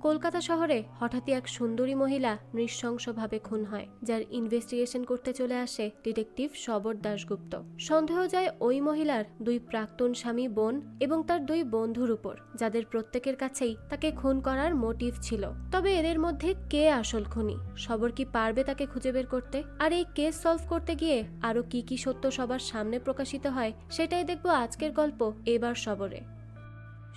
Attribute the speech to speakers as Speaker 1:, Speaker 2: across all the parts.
Speaker 1: কলকাতা শহরে হঠাৎই এক সুন্দরী মহিলা নৃশংসভাবে খুন হয়, যার ইনভেস্টিগেশন করতে চলে আসে ডিটেকটিভ শবর দাশগুপ্ত। সন্দেহ যায় ওই মহিলার দুই প্রাক্তন স্বামী, বোন এবং তার দুই বন্ধুর উপর, যাদের প্রত্যেকের কাছেই তাকে খুন করার মোটিভ ছিল। তবে এদের মধ্যে কে আসল খুনি? শবর কি পারবে তাকে খুঁজে বের করতে? আর এই কেস সলভ করতে গিয়ে আরো কি কি সত্য সবার সামনে প্রকাশিত হয়, সেটাই দেখবো আজকের গল্প এবার শবরে।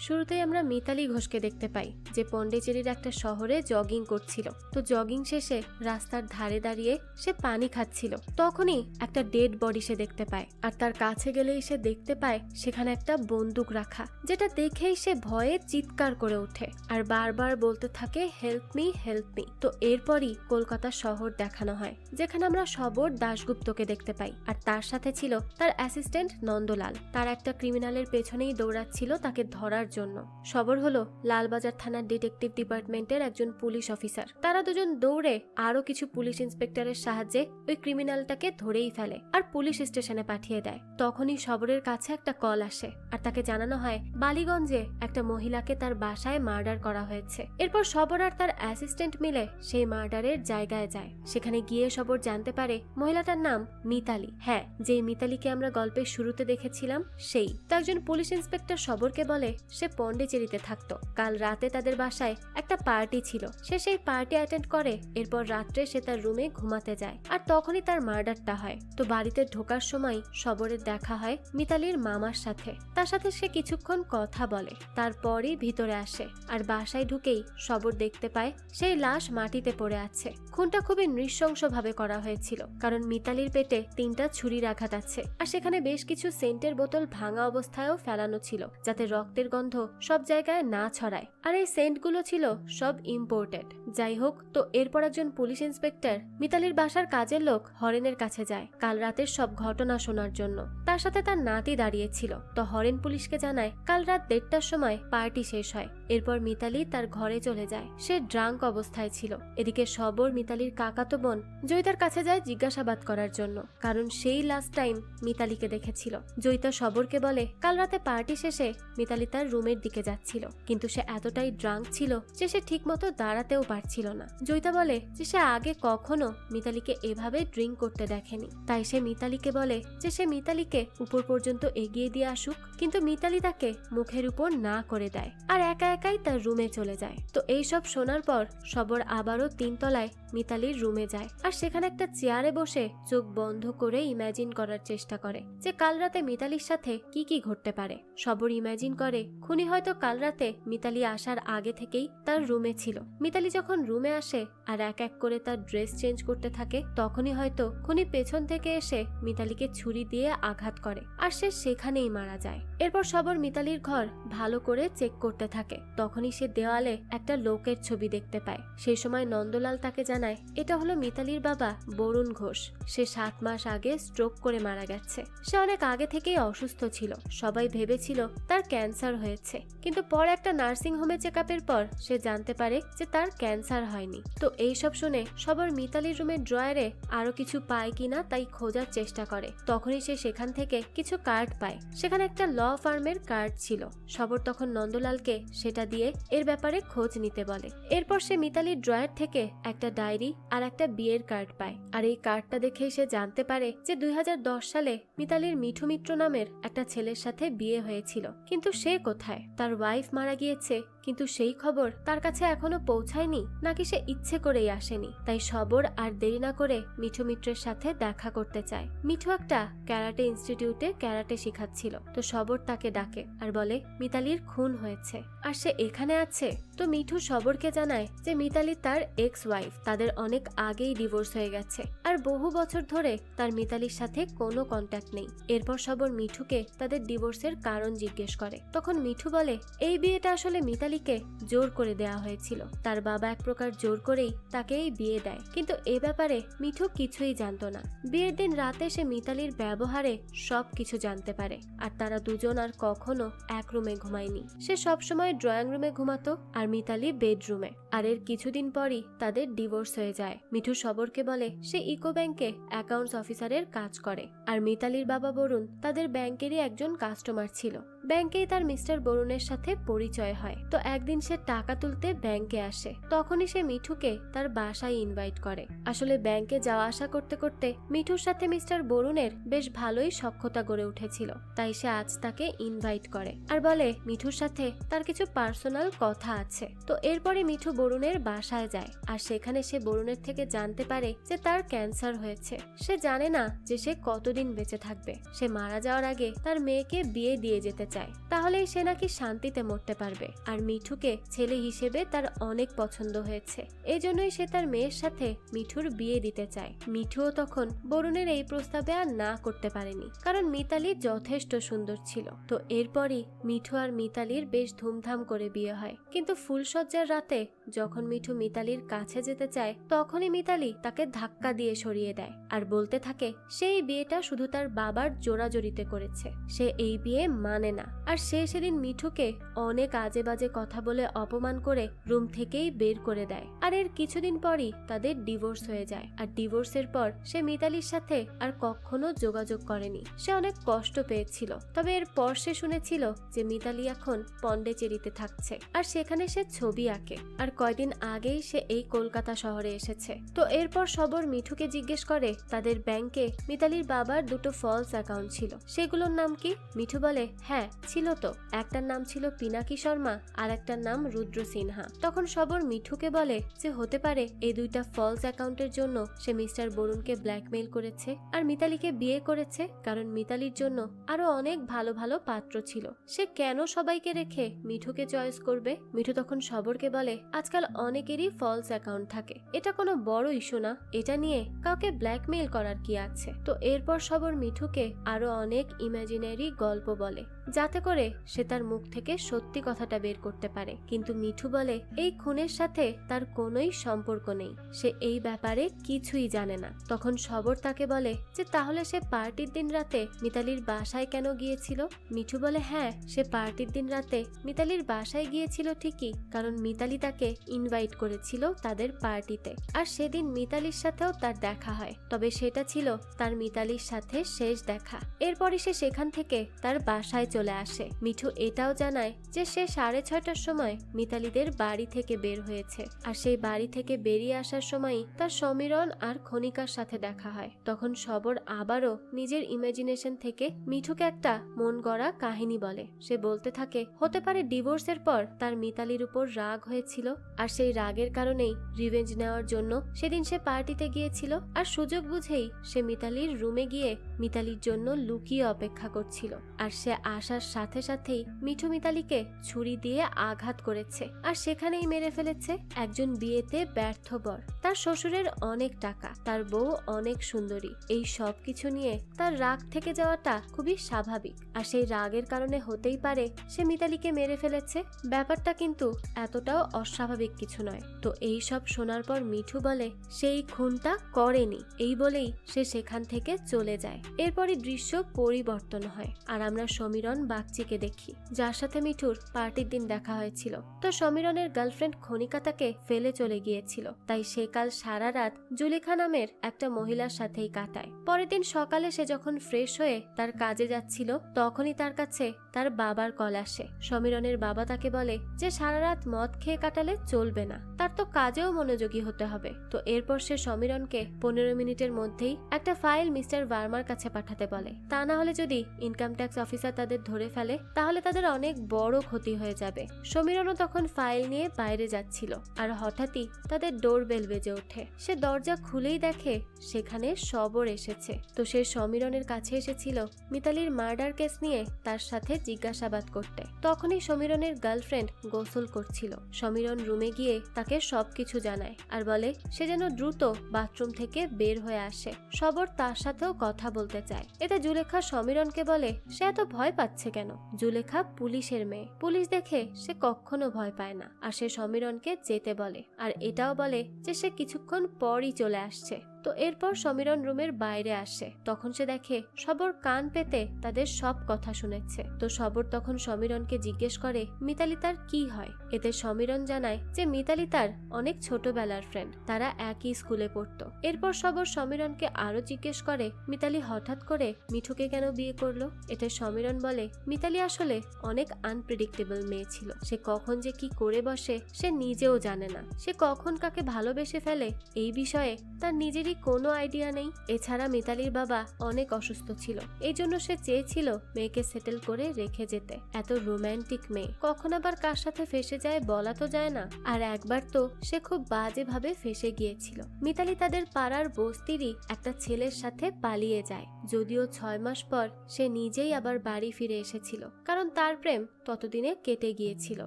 Speaker 1: শুরুতেই আমরা মিতালি ঘোষকে দেখতে পাই, যে পন্ডিচেরির একটা শহরে জগিং করছিল। তো জগিং শেষে রাস্তার ধারে দাঁড়িয়ে সে পানি খাচ্ছিল। তখনই একটা ডেড বডি সে দেখতে পায়, আর তার কাছে গেলেই সে দেখতে পায় সেখানে একটা বন্দুক রাখা, যেটা দেখেই সে ভয়ে চিৎকার করে ওঠে আর বারবার বলতে থাকে হেল্প মি, হেল্প মি। তো এরপরই কলকাতা শহর দেখানো হয়, যেখানে আমরা শবর দাশগুপ্তকে দেখতে পাই, আর তার সাথে ছিল তার অ্যাসিস্ট্যান্ট নন্দলাল। তার একটা ক্রিমিনালের পেছনেই দৌড়াচ্ছিল তাকে ধরার জন্য। শবর হলো লালবাজার থানার ডিটেকটিভ ডিপার্টমেন্টের একজন পুলিশ অফিসার। তারা দুজন দৌড়ে আরো কিছু পুলিশ ইন্সপেক্টরের সাহায্যে ওই ক্রিমিনালটাকে ধরেই ফেলে আর পুলিশ স্টেশনে পাঠিয়ে দেয়। তখনই শবরের কাছে একটা কল আসে, আর তাকে জানানো হয় বালিগঞ্জে একটা মহিলাকে তার বাসায় মার্ডার করা হয়েছে। এরপর শবর আর তার অ্যাসিস্ট্যান্ট মিলে সেই মার্ডারের জায়গায় যায়। সেখানে গিয়ে শবর জানতে পারে মহিলাটার নাম মিতালি। হ্যাঁ, যে মিতালিকে আমরা গল্পের শুরুতে দেখেছিলাম সেই। তো একজন পুলিশ ইন্সপেক্টর শবরকে বলে সে পন্ডিচেরিতে থাকতো। কাল রাতে তাদের বাসায় একটা পার্টি ছিল, সে সেই পার্টি অ্যাটেন্ড করে। এরপর রাত্রে সে তার রুমে ঘুমাতে যায়, আর তখনই তার মার্ডারটা হয়। তো বাড়িতে ঢোকার সময় শবরের দেখা হয় মিতালির মামার সাথে। তার সাথে সে কিছুক্ষণ কথা বলে, তারপরই ভিতরে আসে। আর বাসায় ঢুকেই শবর দেখতে পায় সেই লাশ মাটিতে পড়ে আছে। খুনটা খুবই নৃশংসভাবে করা হয়েছিল, কারণ মিতালির পেটে 3টা ছুরির আঘাত আছে, আর সেখানে বেশ কিছু সেন্টের বোতল ভাঙা অবস্থায়ও ফেলানো ছিল, যাতে রক্তের গন্ধ সব জায়গায় না ছড়ায়। আর এই সেন্টগুলো ছিল সব ইম্পোর্টেড। যাই হোক, তো এরপর একজন পুলিশ ইন্সপেক্টর মিতালির বাসার কাজের লোক হরেনের কাছে যায় কাল রাতের সব ঘটনা শোনার জন্য। তার সাথে তার নাতি দাঁড়িয়েছিল। তো হরেন পুলিশকে জানায় কাল রাত 1:30টার সময় পার্টি শেষ হয়। এরপর মিতালি তার ঘরে চলে যায়। সে ড্রাঙ্ক অবস্থায় ছিল। এদিকে শবর মিতালির কাকাতো বোন জয়িতার কাছে যায় জিজ্ঞাসাবাদ করার জন্য, কারণ সেই লাস্ট টাইম মিতালিকে দেখেছিল। জয়িতা শবরকে বলে কাল রাতে পার্টি শেষে মিতালি তার রুমের দিকে যাচ্ছিল, কিন্তু সে এতটাই ড্রাঙ্ক ছিল যে সে ঠিক মতো দাঁড়াতেও পারছিল না। জয়িতা বলে যে সে আগে কখনো মিতালিকে এভাবে ড্রিঙ্ক করতে দেখেনি। তাই সে মিতালিকে বলে যে সে মিতালিকে উপর পর্যন্ত এগিয়ে দিয়ে আসুক, কিন্তু মিতালি তাকে মুখের উপর না করে দেয় আর একা একাই তার রুমে চলে যায়। তো এইসব শোনার পর শবর আবারও 3 তলায় মিতালির রুমে যায়, আর সেখানে একটা চেয়ারে বসে চোখ বন্ধ করে ইমাজিন করার চেষ্টা করে যে কাল রাতে মিতালির সাথে কি কি ঘটতে পারে। শবর ইমাজিন করে খুনি হয়তো কাল রাতে মিতালি আসার আগে থেকেই তার রুমে ছিল। মিতালি যখন রুমে আসে আর এক এক করে তার ড্রেস চেঞ্জ করতে থাকে, তখনই হয়তো খুনি পেছন থেকে এসে মিতালিকে ছুরি দিয়ে আঘাত করে, আর সে সেখানেই মারা যায়। এরপর শবর মিতালির ঘর ভালো করে চেক করতে থাকে। তখনই সে দেওয়ালে একটা লোকের ছবি দেখতে পায়। সেই সময় নন্দলাল তাকে জানায় এটা হলো মিতালির বাবা বরুণ ঘোষ। সে 7 মাস আগে স্ট্রোক করে মারা গেছে। সে অনেক আগে থেকেই অসুস্থ ছিল। সবাই ভেবেছিল তার ক্যান্সার হয়েছে, কিন্তু পরে একটা নার্সিং হোমে চেকআপের পর সে জানতে পারে যে তার ক্যান্সার হয়নি। তো এইসব শুনে শবর মিতালির রুমের ড্রয়ারে আরো কিছু পায় কিনা তাই খোঁজার চেষ্টা করে। তখনই সে সেখান থেকে কিছু কার্ড পায়। সেখানে একটা ল ফার্মের কার্ড ছিল। শবর তখন নন্দলালকে সেটা দিয়ে এর ব্যাপারে খোঁজ নিতে বলে। এরপর সে মিতালির ড্রয়ার থেকে একটা ডায়েরি আর একটা বিয়ের কার্ড পায়, আর এই কার্ডটা দেখেই সে জানতে পারে যে 2010 সালে মিতালির মিঠু মিত্র নামের একটা ছেলের সাথে বিয়ে হয়েছিল। কিন্তু সে কোথায়? তার ওয়াইফ মারা গিয়েছে, কিন্তু সেই খবর তার কাছে এখনো পৌঁছায়নি, নাকি সে ইচ্ছে করেই আসেনি। তাই শবর আর দেরি না করে মিঠু মিত্রের সাথে দেখা করতে চায়। মিঠু একটা ক্যারাটে ইনস্টিটিউটে ক্যারাটে শেখাচ্ছিল। তো শবর তাকে ডাকে আর বলে মিতালির খুন হয়েছে আর সে এখানে আছে। তো মিঠু শবরকে জানায় যে মিতালি তার এক্স ওয়াইফ, তাদের অনেক আগেই ডিভোর্স হয়ে গেছে আর বহু বছর ধরে তার মিতালির সাথে কোনো কন্ট্যাক্ট নেই। এরপর শবর মিঠুকে তাদের ডিভোর্সের কারণ জিজ্ঞেস করে। তখন মিঠু বলে এই বিয়েটা আসলে মিতালিকে জোর করে দেয়া হয়েছিল। তার বাবা এক প্রকার জোর করেই তাকে এই বিয়ে দেয়, কিন্তু এ ব্যাপারে মিঠু কিছুই জানতো না। বিয়ের দিন রাতে সে মিতালির ব্যবহারে সব কিছু জানতে পারে, আর তারা দুজন আর কখনো এক রুমে ঘুমায়নি। সে সবসময় ড্রয়িং রুমে ঘুমাতো আর মিতালি বেডরুমে। আর এর কিছুদিন পরই তাদের ডিভোর্স হয়ে যায়। মিঠু শবরকে বলে সে ইকো ব্যাংকে অ্যাকাউন্টস অফিসারের কাজ করে, আর মিতালির বাবা বরুণ তাদের ব্যাংকেরই একজন কাস্টমার ছিল। ব্যাংকেই তার মিস্টার বরুণের সাথে পরিচয় হয়। তো একদিন সে টাকা তুলতে ব্যাংকে আসে, তখনই সে মিঠুকে তার বাসায় ইনভাইট করে। আসলে ব্যাংকে যাওয়া আসা করতে করতে মিঠুর সাথে মিস্টার বরুণের বেশ ভালোই সখ্যতা গড়ে উঠেছিল, তাই সে আজ তাকে ইনভাইট করে আর বলে মিঠুর সাথে তার কিছু পার্সোনাল কথা আছে। তো এরপরে মিঠু বরুণের বাসায় যায়, আর সেখানে সে বরুণের থেকে জানতে পারে যে তার ক্যান্সার হয়েছে। সে জানে না যে সে কতদিন বেঁচে থাকবে। সে মারা যাওয়ার আগে তার মেয়েকে বিয়ে দিয়ে যেতে চায়, তাহলেই সে নাকি শান্তিতে মরতে পারবে। আর মিঠুকে ছেলে হিসেবে তার অনেক পছন্দ হয়েছে, এই জন্যই সে তার মেয়ের সাথে মিঠুর বিয়ে দিতে চায়। মিঠুও তখন বরুণের এই প্রস্তাবে আর না করতে পারেনি, কারণ মিতালি যথেষ্ট সুন্দর ছিল। তো এরপরই মিঠু আর মিতালির বেশ ধুমধাম করে বিয়ে হয়। কিন্তু ফুলসজ্জার রাতে যখন মিঠু মিতালির কাছে যেতে চায়, তখনই মিতালি তাকে ধাক্কা দিয়ে সরিয়ে দেয় আর বলতে থাকে সেই বিয়েটা শুধু তার বাবার জোরাজোরিতে করেছে, সে এই বিয়ে মানে না। আর সে সেদিন মিঠুকে অনেক আজে বাজে কথা বলে অপমান করে রুম থেকেই বের করে দেয়। আর এর কিছুদিন পরই তাদের ডিভোর্স হয়ে যায়। আর ডিভোর্সের পর সে মিতালির সাথে আর কখনো যোগাযোগ করেনি। সে অনেক কষ্ট পেয়েছিল। তবে এরপর সে শুনেছিল যে মিতালি এখন পন্ডিচেরিতে থাকছে, আর সেখানে সে ছবি আঁকে। আর কয়দিন আগেই সে এই কলকাতা শহরে এসেছে। তো এরপর সবর মিঠুকে জিজ্ঞেস করে তাদের ব্যাংকে মিতালির বাবার দুটো ফলস অ্যাকাউন্ট ছিল, সেগুলোর নাম কি? মিঠু বলে হ্যাঁ ছিল তো, একটার নাম ছিল পিনাকি শর্মা আর একটার নাম রুদ্র সিনহা। তখন সবর মিঠুকে বলে যে হতে পারে এই দুইটা ফলস অ্যাকাউন্টের জন্য সে মিস্টার বরুণকে ব্ল্যাকমেইল করেছে আর মিতালিকে বিয়ে করেছে, কারণ মিতালির জন্য আরো অনেক ভালো ভালো পাত্র ছিল। সে কেন সবাইকে রেখে মিঠুকে চয়েস করবে? মিঠু তখন সবরকে বলে আজকাল অনেকেরই ফলস অ্যাকাউন্ট থাকে, এটা কোনো বড় ইস্যু না, এটা নিয়ে কাউকে ব্ল্যাকমেইল করার কি আছে। তো এরপর সবর মিঠুকে আরো অনেক ইমাজিনারি গল্প বলে, যাতে করে সে তার মুখ থেকে সত্যি কথাটা বের করতে পারে। কিন্তু মিঠু বলে এই খুনের সাথে তার কোনোই সম্পর্ক নেই, সে এই ব্যাপারে কিছুই জানে না। তখন সবর তাকে বলে যে তাহলে সে পার্টির দিন রাতে মিতালির বাসায় কেন গিয়েছিল? মিঠু বলে হ্যাঁ, সে পার্টির দিন রাতে মিতালির বাসায় গিয়েছিল ঠিকই, কারণ মিতালি তাকে ইনভাইট করেছিল তাদের পার্টিতে। আর সেদিন মিতালির সাথেও তার দেখা হয়, তবে সেটা ছিল তার মিতালির সাথে শেষ দেখা। এরপরই সে সেখান থেকে তার বাসায় চলে আসে। মিঠু এটাও জানায় যে সে 6:30টার সময় মিতালিদের বাড়ি থেকে বের হয়েছে, আর সেই বাড়ি থেকে বেরিয়ে আসার সময়ই তার সমীরণ আর খনিকার সাথে দেখা হয়। তখন সবর আবারও নিজের ইমাজিনেশন থেকে মিঠুকে একটা মন গড়া কাহিনী বলে। সে বলতে থাকে হতে পারে ডিভোর্সের পর তার মিতালির উপর রাগ হয়েছিল, আর সেই রাগের কারণেই রিভেঞ্জ নেওয়ার জন্য সেদিন সে পার্টিতে গিয়েছিল। আর সুযোগ বুঝেই সে মিতালির রুমে গিয়ে মিতালির জন্য লুকিয়ে অপেক্ষা করছিল। আর সে আসার সাথে সাথেই মিঠু মিতালিকে ছুরি দিয়ে আঘাত করেছে, আর সেখানেই মেরে ফেলেছে। একজন বিয়েতে ব্যর্থ বর, তার শ্বশুরের অনেক টাকা, তার বউ অনেক সুন্দরী, এই সব কিছু নিয়ে তার রাগ থেকে যাওয়াটা খুবই স্বাভাবিক। আর সেই রাগের কারণে হতেই পারে সে মিতালিকে মেরে ফেলেছে। ব্যাপারটা কিন্তু এতটাও অস্বাভাবিক কিছু নয়। তো এই সব শোনার পর মিঠু বলে সেই খুনটা করেনি, এই বলেই সে সেখান থেকে চলে যায়। এরপরই দৃশ্য পরিবর্তন হয়, আর আমরা সমীরণ বাগচিকে দেখি, যার সাথে মিঠুর পার্টির দিন দেখা হয়েছিল। তো সমীরণের গার্লফ্রেন্ড খনিকা তাকে ফেলে চলে গিয়েছিল, তাই সে কাল সারা রাত জুলেখা নামের একটা মহিলার সাথেই কাটায়। পরের দিন সকালে সে যখন ফ্রেশ হয়ে তার কাজে যাচ্ছিল, তখনই তার কাছে তার বাবার কল আসে। সমীরণের বাবা তাকে বলে যে সারা রাত মদ খেয়ে কাটালে চলবে না, তার তো কাজেও মনোযোগী হতে হবে। তো এরপর সে সমীরণকে 15 মিনিটের মধ্যেই একটা ফাইল মিস্টার ভার্মার কাছে পাঠাতে বলে, তা না হলে যদি ইনকাম ট্যাক্স অফিসার তাদের ধরে ফেলে তাহলে তাদের অনেক বড় ক্ষতি হয়ে যাবে। সমীরণও তখন ফাইল নিয়ে বাইরে যাচ্ছিল, আর হঠাৎই তাদের ডোরবেল বেজে ওঠে। সে দরজা খুলেই দেখে সেখানে সবর এসেছে। তো সে সমীরণের কাছে এসেছিল মিতালির মার্ডার কেস নিয়ে তার সাথে জিজ্ঞাসাবাদ করতে। তখনই সমীরণের গার্লফ্রেন্ড গোসল করছিল। সমীরণ রুমে গিয়ে তাকে সবকিছু জানায় আর বলে সে যেন দ্রুত বাথরুম থেকে বের হয়ে আসে। সবর তার সাথেও কথা বলতে চায়। এতে জুলেখা সমীরণকে বলে সে এত ভয় পাচ্ছে কেন? জুলেখা পুলিশের মেয়ে, পুলিশ দেখে সে কখনো ভয় পায় না। আর সে সমীরণকে যেতে বলে, আর এটাও বলে যে সে কিছুক্ষণ পরই চলে আসছে। তো এরপর সমীরণ রুমের বাইরে আসে। তখন সে দেখে সবর কান পেতে তাদের সব কথা শুনেছে। তো সবর তখন সমীরণকে জিজ্ঞেস করে মিতালি তার কি হয়। এতে সমীরণ জানায় যে মিতালি তার অনেক ছোটবেলার ফ্রেন্ড, তারা একই স্কুলে পড়তো। এরপর সবর সমীরণকে আরো জিজ্ঞেস করে মিতালি হঠাৎ করে মিঠুকে কেন বিয়ে করলো। এতে সমীরণ বলে মিতালি আসলে অনেক আনপ্রেডিক্টেবল মেয়ে ছিল, সে কখন যে কি করে বসে সে নিজেও জানে না, সে কখন কাকে ভালোবেসে ফেলে এই বিষয়ে তার নিজেরই কোনো আইডিয়া নেই। এছাড়া মিতালির বাবা অনেক অসুস্থ ছিল, এই জন্য সে চেয়েছিল মেয়েকে সেটেল করে রেখে যেতে। এত রোম্যান্টিক মেয়ে কখন আবার কার সাথে ফেসে যায় বলা তো যায় না। আর একবার তো সে খুব বাজে ভাবে ফেসে গিয়েছিল। মিতালি তাদের পাড়ার বস্তিরই একটা ছেলের সাথে পালিয়ে যায়, যদিও 6 মাস পর সে নিজেই আবার বাড়ি ফিরে এসেছিল, কারণ তার প্রেম ততদিনে কেটে গিয়েছিল।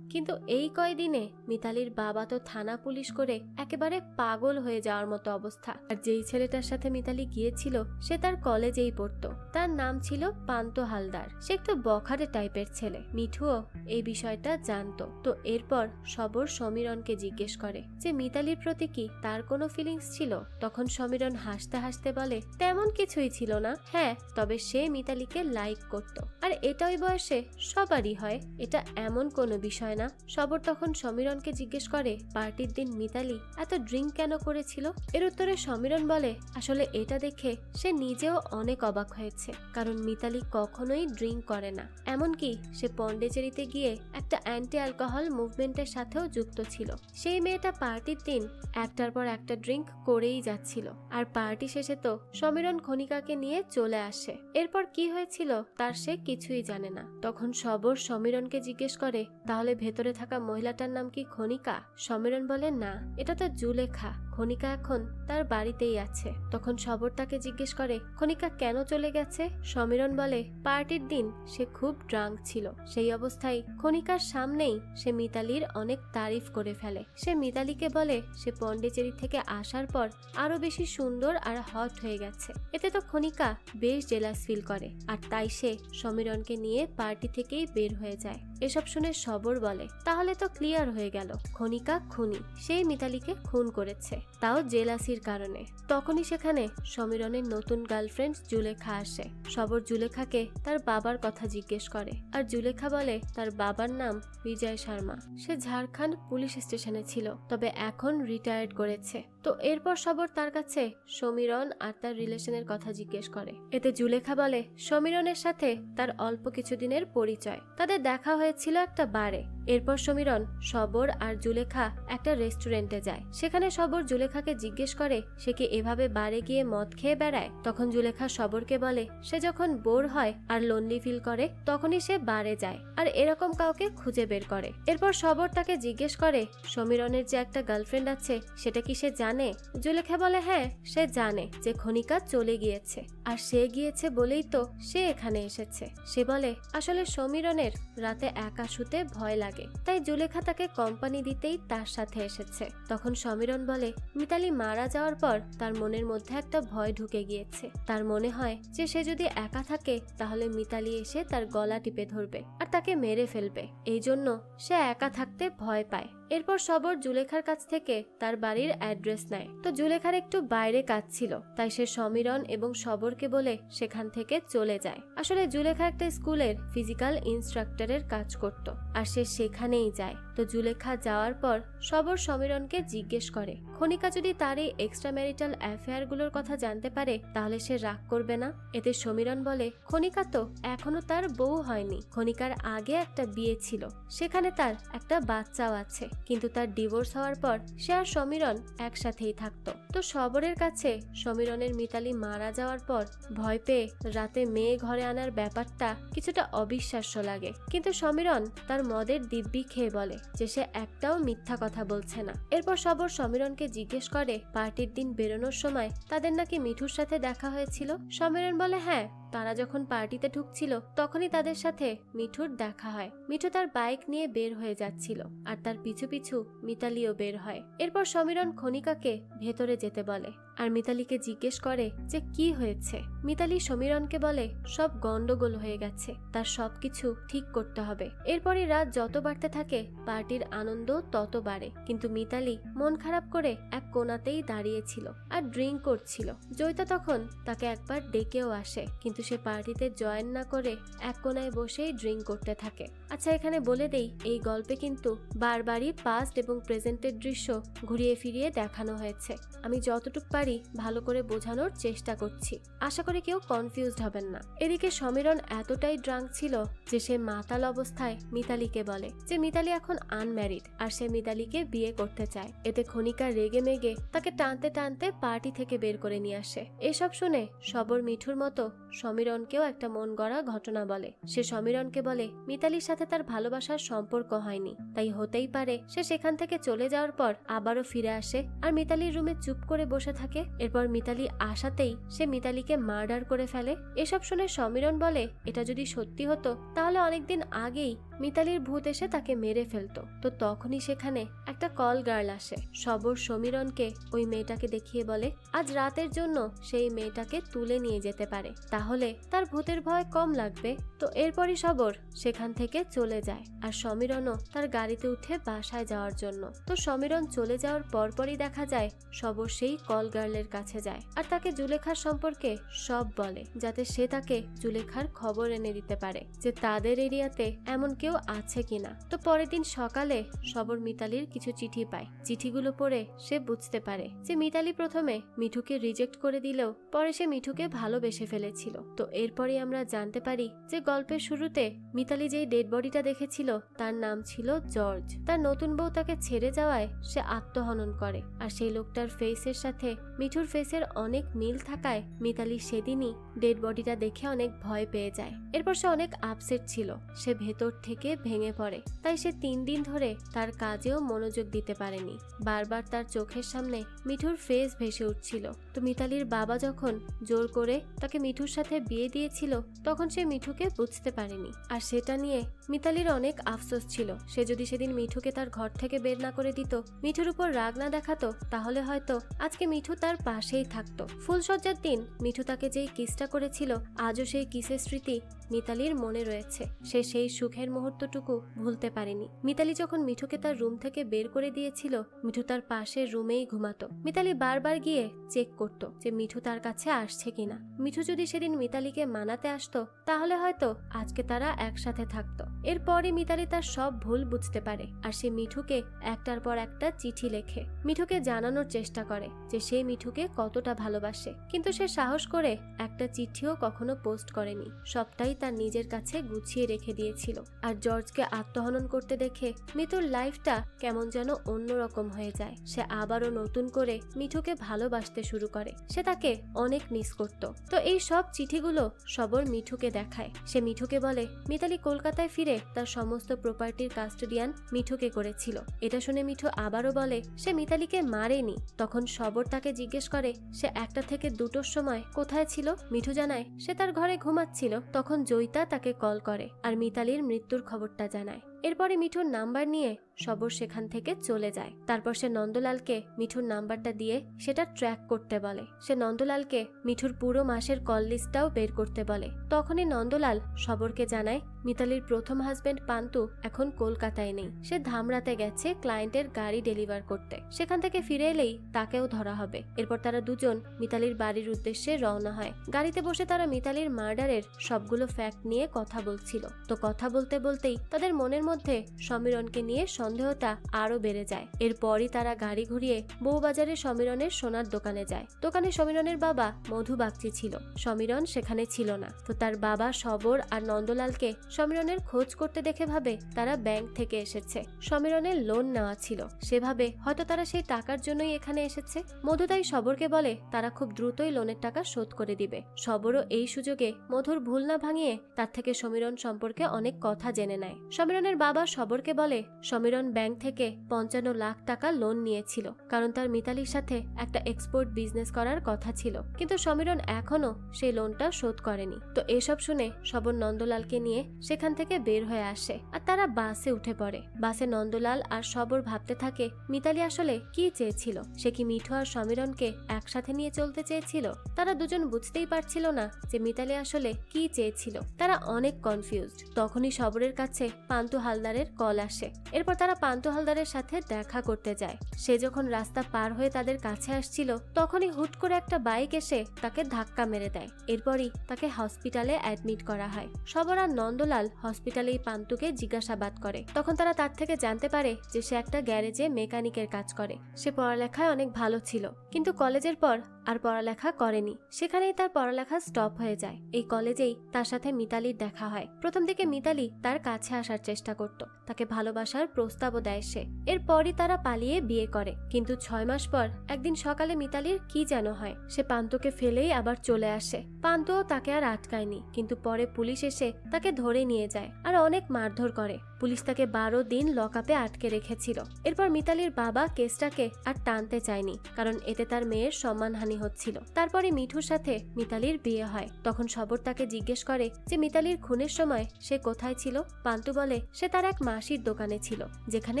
Speaker 1: কিন্তু এই কয়দিনে মিতালির বাবা তো থানা পুলিশ করে একেবারে পাগল হয়ে যাওয়ার মতো অবস্থা। আর যেই ছেলেটার সাথে মিতালি গিয়েছিল সে তার কলেজেই পড়তো, তার নাম ছিল পান্ত হালদার। সে একটু বখাটে টাইপের ছেলে। মিঠুও এই বিষয়টা জানতো। তো এরপর সবর সমীরণকে জিজ্ঞেস করে যে মিতালির প্রতি কি তার কোনো ফিলিংস ছিল। তখন সমীরণ হাসতে হাসতে বলে তেমন কিছুই ছিল না, হ্যাঁ তবে সে মিতালিকে লাইক করত, আর এটা ওই বয়সে সবারই হয়, এটা এমন কোনো বিষয় না। সবর তখন সমীরণকে জিজ্ঞেস করে পার্টির দিন মিতালি এত ড্রিঙ্ক কেন করেছিল। এর উত্তরে সমীরণ বলে আসলে এটা দেখে সে নিজেও অনেক অবাক হয়েছে, কারণ মিতালি কখনোই ড্রিঙ্ক করে না, এমনকি সে পন্ডিচেরিতে গিয়ে একটা অ্যান্টি অ্যালকোহল মুভমেন্টের সাথেও যুক্ত ছিল। সেই মেয়েটা পার্টির দিন একটার পর একটা ড্রিঙ্ক করেই যাচ্ছিল। আর পার্টি শেষে তো সমীরণ খনিকাকে নিয়ে চলে আসে। এরপর কি হয়েছিল তার সে কিছুই জানে না। তখন সবর সমীরণকে জিজ্ঞেস করে তাহলে ভেতরে থাকা মহিলাটার নাম কি খনিকা। সমীরণ বলে না, এটা তো জুলেখা, খনিকা এখন তার বাড়িতেই আছে। তখন সবর তাকে জিজ্ঞেস করে খনিকা কেন চলে গেছে। সমীরণ বলে পার্টির দিন সে খুব ড্রাঙ্ক ছিল, সেই অবস্থায় খনিকার সামনেই সে মিতালির অনেক তারিফ করে ফেলে। সে মিতালিকে বলে সে পন্ডিচেরি থেকে আসার পর আরো বেশি সুন্দর আর হট হয়ে গেছে। এতে তো খনিকা বেশ জেলাস ফিল করে, আর তাই সে সমীরণকে নিয়ে পার্টি থেকেই বের হয়ে যায়। এসব শুনে সবর বলে তাহলে তো ক্লিয়ার হয়ে গেল খনিকা খুনি, সেই মিতালিকে খুন করেছে, তাও জেলাসির কারণে। তখনই সেখানে সমীরণের নতুন গার্লফ্রেন্ড জুলেখা আসে। সবর জুলেখাকে তার বাবার কথা জিজ্ঞেস করে, আর জুলেখা বলে তার বাবার নাম বিজয় শর্মা, সে ঝাড়খণ্ড পুলিশ স্টেশনে ছিল, তবে এখন রিটায়ার্ড করেছে। তো এরপর সবর তার কাছে সমীরণ আর তার রিলেশনের কথা জিজ্ঞেস করে। এতে জুলেখা বলে সমীরণের সাথে তার অল্প কিছুদিনের পরিচয়, তাদের দেখা হয়েছিল একটা বারে। এরপর সমীরণ, সবর আর জুলেখা একটা রেস্টুরেন্টে যায়। সেখানে সবর জুলেখাকে জিজ্ঞেস করে সে কি এভাবে বারে গিয়ে মদ খেয়ে বেড়ায়। তখন জুলেখা সবরকে বলে সে যখন বোর হয় আর লোনলি ফিল করে তখনই সে বারে যায় আর এরকম কাউকে খুঁজে বের করে। এরপর সবর তাকে জিজ্ঞেস করে সমীরণের যে একটা গার্লফ্রেন্ড আছে সেটা কি সে জানে। জুলেখা বলে হ্যাঁ সে জানে যে খনিকা চলে গিয়েছে, আর সে গিয়েছে বলেই তো সে এখানে এসেছে। সে বলে আসলে সমীরণের রাতে একা শুতে ভয় লাগে, তাই জুলেখা তাকে কোম্পানি দিতেই তার সাথে এসেছে। তখন সমীরণ বলে মিতালি মারা যাওয়ার পর তার মনের মধ্যে একটা ভয় ঢুকে গিয়েছে, তার মনে হয় যে সে যদি একা থাকে তাহলে মিতালি এসে তার গলা টিপে ধরবে আর তাকে মেরে ফেলবে, এই জন্য সে একা থাকতে ভয় পায়। এরপর সবর জুলেখার কাছ থেকে তার বাড়ির অ্যাড্রেস নেয়। তো জুলেখার একটু বাইরে কাজ ছিল, তাই সে সমীরণ এবং সবরকে বলে সেখান থেকে চলে যায়। আসলে জুলেখা একটা স্কুলের ফিজিক্যাল ইনস্ট্রাক্টরের কাজ করত, আর সে সেখানেই যায়। তো জুলেখা যাওয়ার পর সবর সমীরণকে জিজ্ঞেস করে খনিকা যদি তার এই এক্সট্রা ম্যারিটাল অ্যাফেয়ার গুলোর কথা জানতে পারে তাহলে সে রাগ করবে না। এতে সমীরণ বলে খনিকা তো এখনো তার বউ হয়নি, খনিকার আগে একটা বিয়ে ছিল, সেখানে তার একটা বাচ্চাও আছে, কিন্তু তার ডিভোর্স হওয়ার পর সে আর সমীরণ একসাথেই থাকতো। তো সবরের কাছে সমীরণের মিতালি মারা যাওয়ার পর ভয় পেয়ে রাতে মেয়ে ঘরে আনার ব্যাপারটা কিছুটা অবিশ্বাস্য লাগে, কিন্তু সমীরণ তার মদের দিব্যি খেয়ে বলে যে সে একটাও মিথ্যা কথা বলছে না। এরপর সবর সমীরণকে জিজ্ঞেস করে পার্টির দিন বেরোনোর সময় তাদের নাকি মিঠুর সাথে দেখা হয়েছিল। সমীরণ বলে হ্যাঁ তারা যখন পার্টিতে ঢুকছিল তখনই তাদের সাথে মিঠুর দেখা হয়। মিঠু তার বাইক নিয়ে বের হয়ে যাচ্ছিল আর তার পিছু পিছু মিতালিও বের হয়। এরপর সমীরণ খনিকাকে ভেতরে যেতে বলে আর মিতালিকে জিজ্ঞেস করে যে কি হয়েছে। মিতালি সমীরণকে বলে সব গন্ডগোল হয়ে গেছে, তার সবকিছু ঠিক করতে হবে। এরপরই রাত যত বাড়তে থাকে পার্টির আনন্দ তত বাড়ে, কিন্তু মিতালি মন খারাপ করে এক কোণাতেই দাঁড়িয়েছিল আর ড্রিঙ্ক করছিল। জয়িতা তখন তাকে একবার ডেকেও আসে, কিন্তু সে পার্টিতে জয়েন না করে এক কোণায় বসেই ড্রিঙ্ক করতে থাকে। আচ্ছা, এখানে বলে দেই এই গল্পে কিন্তু বারবারই পাস্ট এবং প্রেজেন্টের দৃশ্য ঘুরিয়ে ফিরিয়ে দেখানো হয়েছে। আমি যতটুকু পারি ভালো করে বোঝানোর চেষ্টা করছি, আশা করি কেউ কনফিউজড হবেন না। এদিকে সমীরণ এতটাই ড্রাঙ্ক ছিল যে সে মাতাল অবস্থায় মিতালিকে বলে যে মিতালি এখন আনম্যারিড আর সে মিতালিকে বিয়ে করতে চায়। এতে খনিকা রেগে মেগে তাকে টানতে টানতে পার্টি থেকে বের করে নিয়ে আসে। এসব শুনে সবর মিঠুর মতো সমীরণকেও একটা মন গড়া ঘটনা বলে। সে সমীরণকে বলে মিতালির সাথে তার ভালোবাসার সম্পর্ক হয়নি, তাই হতেই পারে সে সেখান থেকে চলে যাওয়ার পর আবারও ফিরে আসে আর মিতালির রুমে চুপ করে বসে থাকে। এরপর মিতালি আসাতেই সে মিতালিকে মার্ডার করে ফেলে। এসব শুনে সমীরণ বলে এটা যদি সত্যি হতো তাহলে অনেকদিন আগেই মিতালির ভূত এসে তাকে মেরে ফেলতো। তো তখনই সেখানে একটা কল গার্ল আসে। সবর সমীরণকে ওই মেয়েটাকে দেখিয়ে বলে আজ রাতের জন্য সেই মেয়েটাকে তুলে নিয়ে যেতে পারে, তাহলে তার ভূতের ভয় কম লাগবে। তো এরপরই সবর সেখান থেকে চলে যায় আর সমীরণও তার গাড়িতে উঠে বাসায় যাওয়ার জন্য। তো সমীরণ চলে যাওয়ার পরপরই দেখা যায় সবর সেই কল গার্লের কাছে যায় আর তাকে জুলেখার সম্পর্কে সব বলে, যাতে সে তাকে জুলেখার খবর এনে দিতে পারে যে তাদের এরিয়াতে এমন কেউ আছে কিনা। তো পরের দিন সকালে সবর মিতালির কিছু চিঠি পায়। চিঠিগুলো পড়ে সে বুঝতে পারে যে মিতালি প্রথমে মিঠুকে রিজেক্ট করে দিলেও পরে সে মিঠুকে ভালোবেসে ফেলেছিল। তো এরপরই আমরা জানতে পারি যে গল্পের শুরুতে মিতালি যেই ডেড বডিটা দেখেছিল তার নাম ছিল জর্জ। তার নতুন বউ তাকে ছেড়ে যাওয়ায় সে আত্মহনন করে আর সেই লোকটার ফেসের সাথে মিঠুর ফেসের অনেক মিল থাকায় মিতালি সেদিনই ডেড বডিটা দেখে অনেক ভয় পেয়ে যায়। এরপর সে অনেক আপসেট ছিল, সে ভেতর থেকে ভেঙে পড়ে। তাই সে 3 দিন ধরে তার কাজেও মনোযোগ দিতে পারেনি। বারবার তার চোখের সামনে মিঠুর ফেস ভেসে উঠছিল। তো মিতালির বাবা যখন জোর করে তাকে মিঠুর সাথে বিয়ে দিয়েছিল তখন সে মিঠুকে বুঝতে পারেনি আর সেটা নিয়ে মিতালির অনেক আফসোস ছিল। সে যদি সেদিন মিঠুকে তার ঘর থেকে বের না করে দিত, মিঠুর উপর রাগ না দেখাতো, তাহলে হয়তো আজকে মিঠু তার পাশেই থাকতো। ফুলসজ্জার দিন মিঠু তাকে যেই কিসটা করেছিল আজও সেই কিসের স্মৃতি মিতালির মনে রয়েছে। সে সেই সুখের মুহূর্তটুকু ভুলতে পারেনি। মিতালি যখন মিঠুকে তার রুম থেকে বের করে দিয়েছিল মিঠু তার পাশের রুমেই ঘুমাতো। মিতালি বারবার গিয়ে চেক করতো যে মিঠু তার কাছে আসছে কিনা। মিঠু যদি সেদিন মিতালিকে মানাতে আসতো তাহলে হয়তো আজকে তারা একসাথে থাকতো। এরপরই মিতালি তার সব ভুল বুঝতে পারে আর সে মিঠুকে একটার পর একটা চিঠি লেখে। মিঠুকে জানানোর চেষ্টা করে যে সে মিঠুকে কতটা ভালোবাসে, কিন্তু সে সাহস করে একটা চিঠিও কখনো পোস্ট করেনি। সবটাই তার নিজের কাছে গুছিয়ে রেখে দিয়েছিল। আর জর্জকে আত্মহনন করতে দেখে মিঠুর লাইফটা কেমন যেন অন্যরকম হয়ে যায়। সে আবারও নতুন করে মিঠুকে ভালোবাসতে শুরু করে। সে তাকে অনেক মিস করত। তো এই সব চিঠিগুলো সবর মিঠুকে দেখায়। সে মিঠুকে বলে মিতালি কলকাতায় ফিরে তার সমস্ত প্রপার্টির কাস্টোডিয়ান মিঠুকে করেছিল। এটা শুনে মিঠু আবারও বলে সে মিতালিকে মারেনি। তখন সবর তাকে জিজ্ঞেস করে সে 1টা থেকে 2টোর সময় কোথায় ছিল। মিঠু জানায় সে তার ঘরে ঘুমাচ্ছিল। তখন জয়িতা তাকে কল করে আর মিতালির মৃত্যুর খবরটা জানায়। এরপরে মিঠুর নাম্বার নিয়ে সবর সেখান থেকে চলে যায়। তারপর সে নন্দলালকে মিঠুর নাম্বারটা দিয়ে সেটা ট্র্যাক করতে বলে। সে নন্দলালকে মিঠুর পুরো মাসের কল লিস্টটাও বের করতে বলে। তখনই নন্দলাল সবরকে জানায় মিতালির প্রথম হাজবেন্ড পান্তু এখন কলকাতায় নেই, সে ধামরাতে গেছে ক্লায়েন্টের গাড়ি ডেলিভার করতে। সেখান থেকে ফিরে এলেই তাকেও ধরা হবে। এরপর তারা দুজন মিতালির বাড়ির উদ্দেশ্যে রওনা হয়। গাড়িতে বসে তারা মিতালির মার্ডারের সবগুলো ফ্যাক্ট নিয়ে কথা বলছিল। তো কথা বলতে বলতেই তাদের মনের মধ্যে সমীরণকে নিয়ে সন্দেহটা আরো বেড়ে যায়। এরপরই তারা গাড়ি ঘুরিয়ে বউবাজারে সমীরণের সোনার দোকানে যায়। দোকানে সমীরণের বাবা মধু বাগচি ছিল, সমীরণ সেখানে ছিল না। তো তার বাবা সবর আর নন্দলালকে সমীরণের খোঁজ করতে দেখে ভাবে তারা ব্যাংক থেকে এসেছে। সমীরণের লোন নেওয়া ছিল, সেভাবে হয়তো তারা সেই টাকার জন্যই এখানে এসেছে। মধু তাই সবরকে বলে তারা খুব দ্রুতই লোনের টাকা শোধ করে দিবে। সবরও এই সুযোগে মধুর ভুল না ভাঙিয়ে তার থেকে সমীরণ সম্পর্কে অনেক কথা জেনে নেয়। সমীরণের বাবা সবরকে বলে সমীরণ ব্যাংক থেকে 55 লাখ টাকা লোন নিয়েছিল, কারণ তার মিতালির সাথে একটা এক্সপোর্ট বিজনেস করার কথা ছিল, কিন্তু সমীরণ এখনো সেই লোনটা শোধ করেনি। তো এসব শুনে সবর নন্দলালকে নিয়ে সেখান থেকে বের হয়ে আসে আর তারা বাসে উঠে পড়ে। বাসে নন্দলাল আর সবর ভাবতে থাকে মিতালি আসলে কি চেয়েছিল। সে কি মিঠু আর সমীরণকে একসাথে নিয়ে চলতে চেয়েছিল? তারা দুজন বুঝতেই পারছিল না যে মিতালি আসলে কি চেয়েছিল। তারা অনেক কনফিউজড। তখনই সবরের কাছে পান্তু হালদারের কল আসে। এরপর তারা পান্তু হালদারের সাথে দেখা করতে যায়। সে যখন রাস্তা পার হয়ে তাদের কাছে আসছিল তখনই হুট করে একটা বাইক এসে তাকে ধাক্কা মেরে দেয়। এরপরই তাকে হসপিটালে অ্যাডমিট করা হয়। সবর আর নন্দলাল হসপিটালেই পান্তুকে জিজ্ঞাসাবাদ করে। তখন তারা তার থেকে জানতে পারে যে সে একটা গ্যারেজে মেকানিকের কাজ করে। সে পড়ালেখায় অনেক ভালো ছিল, কিন্তু কলেজের পর আর পড়ালেখা করেনি। সেখানেই তার পড়ালেখা স্টপ হয়ে যায়। এই কলেজেই তার সাথে মিতালির দেখা হয়। প্রথম দিকে মিতালি তার কাছে আসার চেষ্টা করত, তাকে ভালোবাসার প্রস্তাবও দেয় সে। এরপরই তারা পালিয়ে বিয়ে করে। কিন্তু 6 মাস পর একদিন সকালে মিতালির কি যেন হয়, সে পান্তুকে ফেলেই আবার চলে আসে। পান্তুও তাকে আর আটকায়নি, কিন্তু পরে পুলিশ এসে তাকে ধরে নিয়ে যায় আর অনেক মারধর করে। পুলিশ তাকে 12 দিন লকআপে আটকে রেখেছিল। এরপর মিতালির বাবা কেসটাকে আর টানতে চায়নি, কারণ এতে তার মেয়ের সম্মানহানি হচ্ছিল। তারপরে মিঠুর সাথে মিতালির বিয়ে হয়। তখন সবর তাকে জিজ্ঞেস করে যে মিতালির খুনের সময় সে কোথায় ছিল। পান্তু বলে সে তার এক মাসির দোকানে ছিল, যেখানে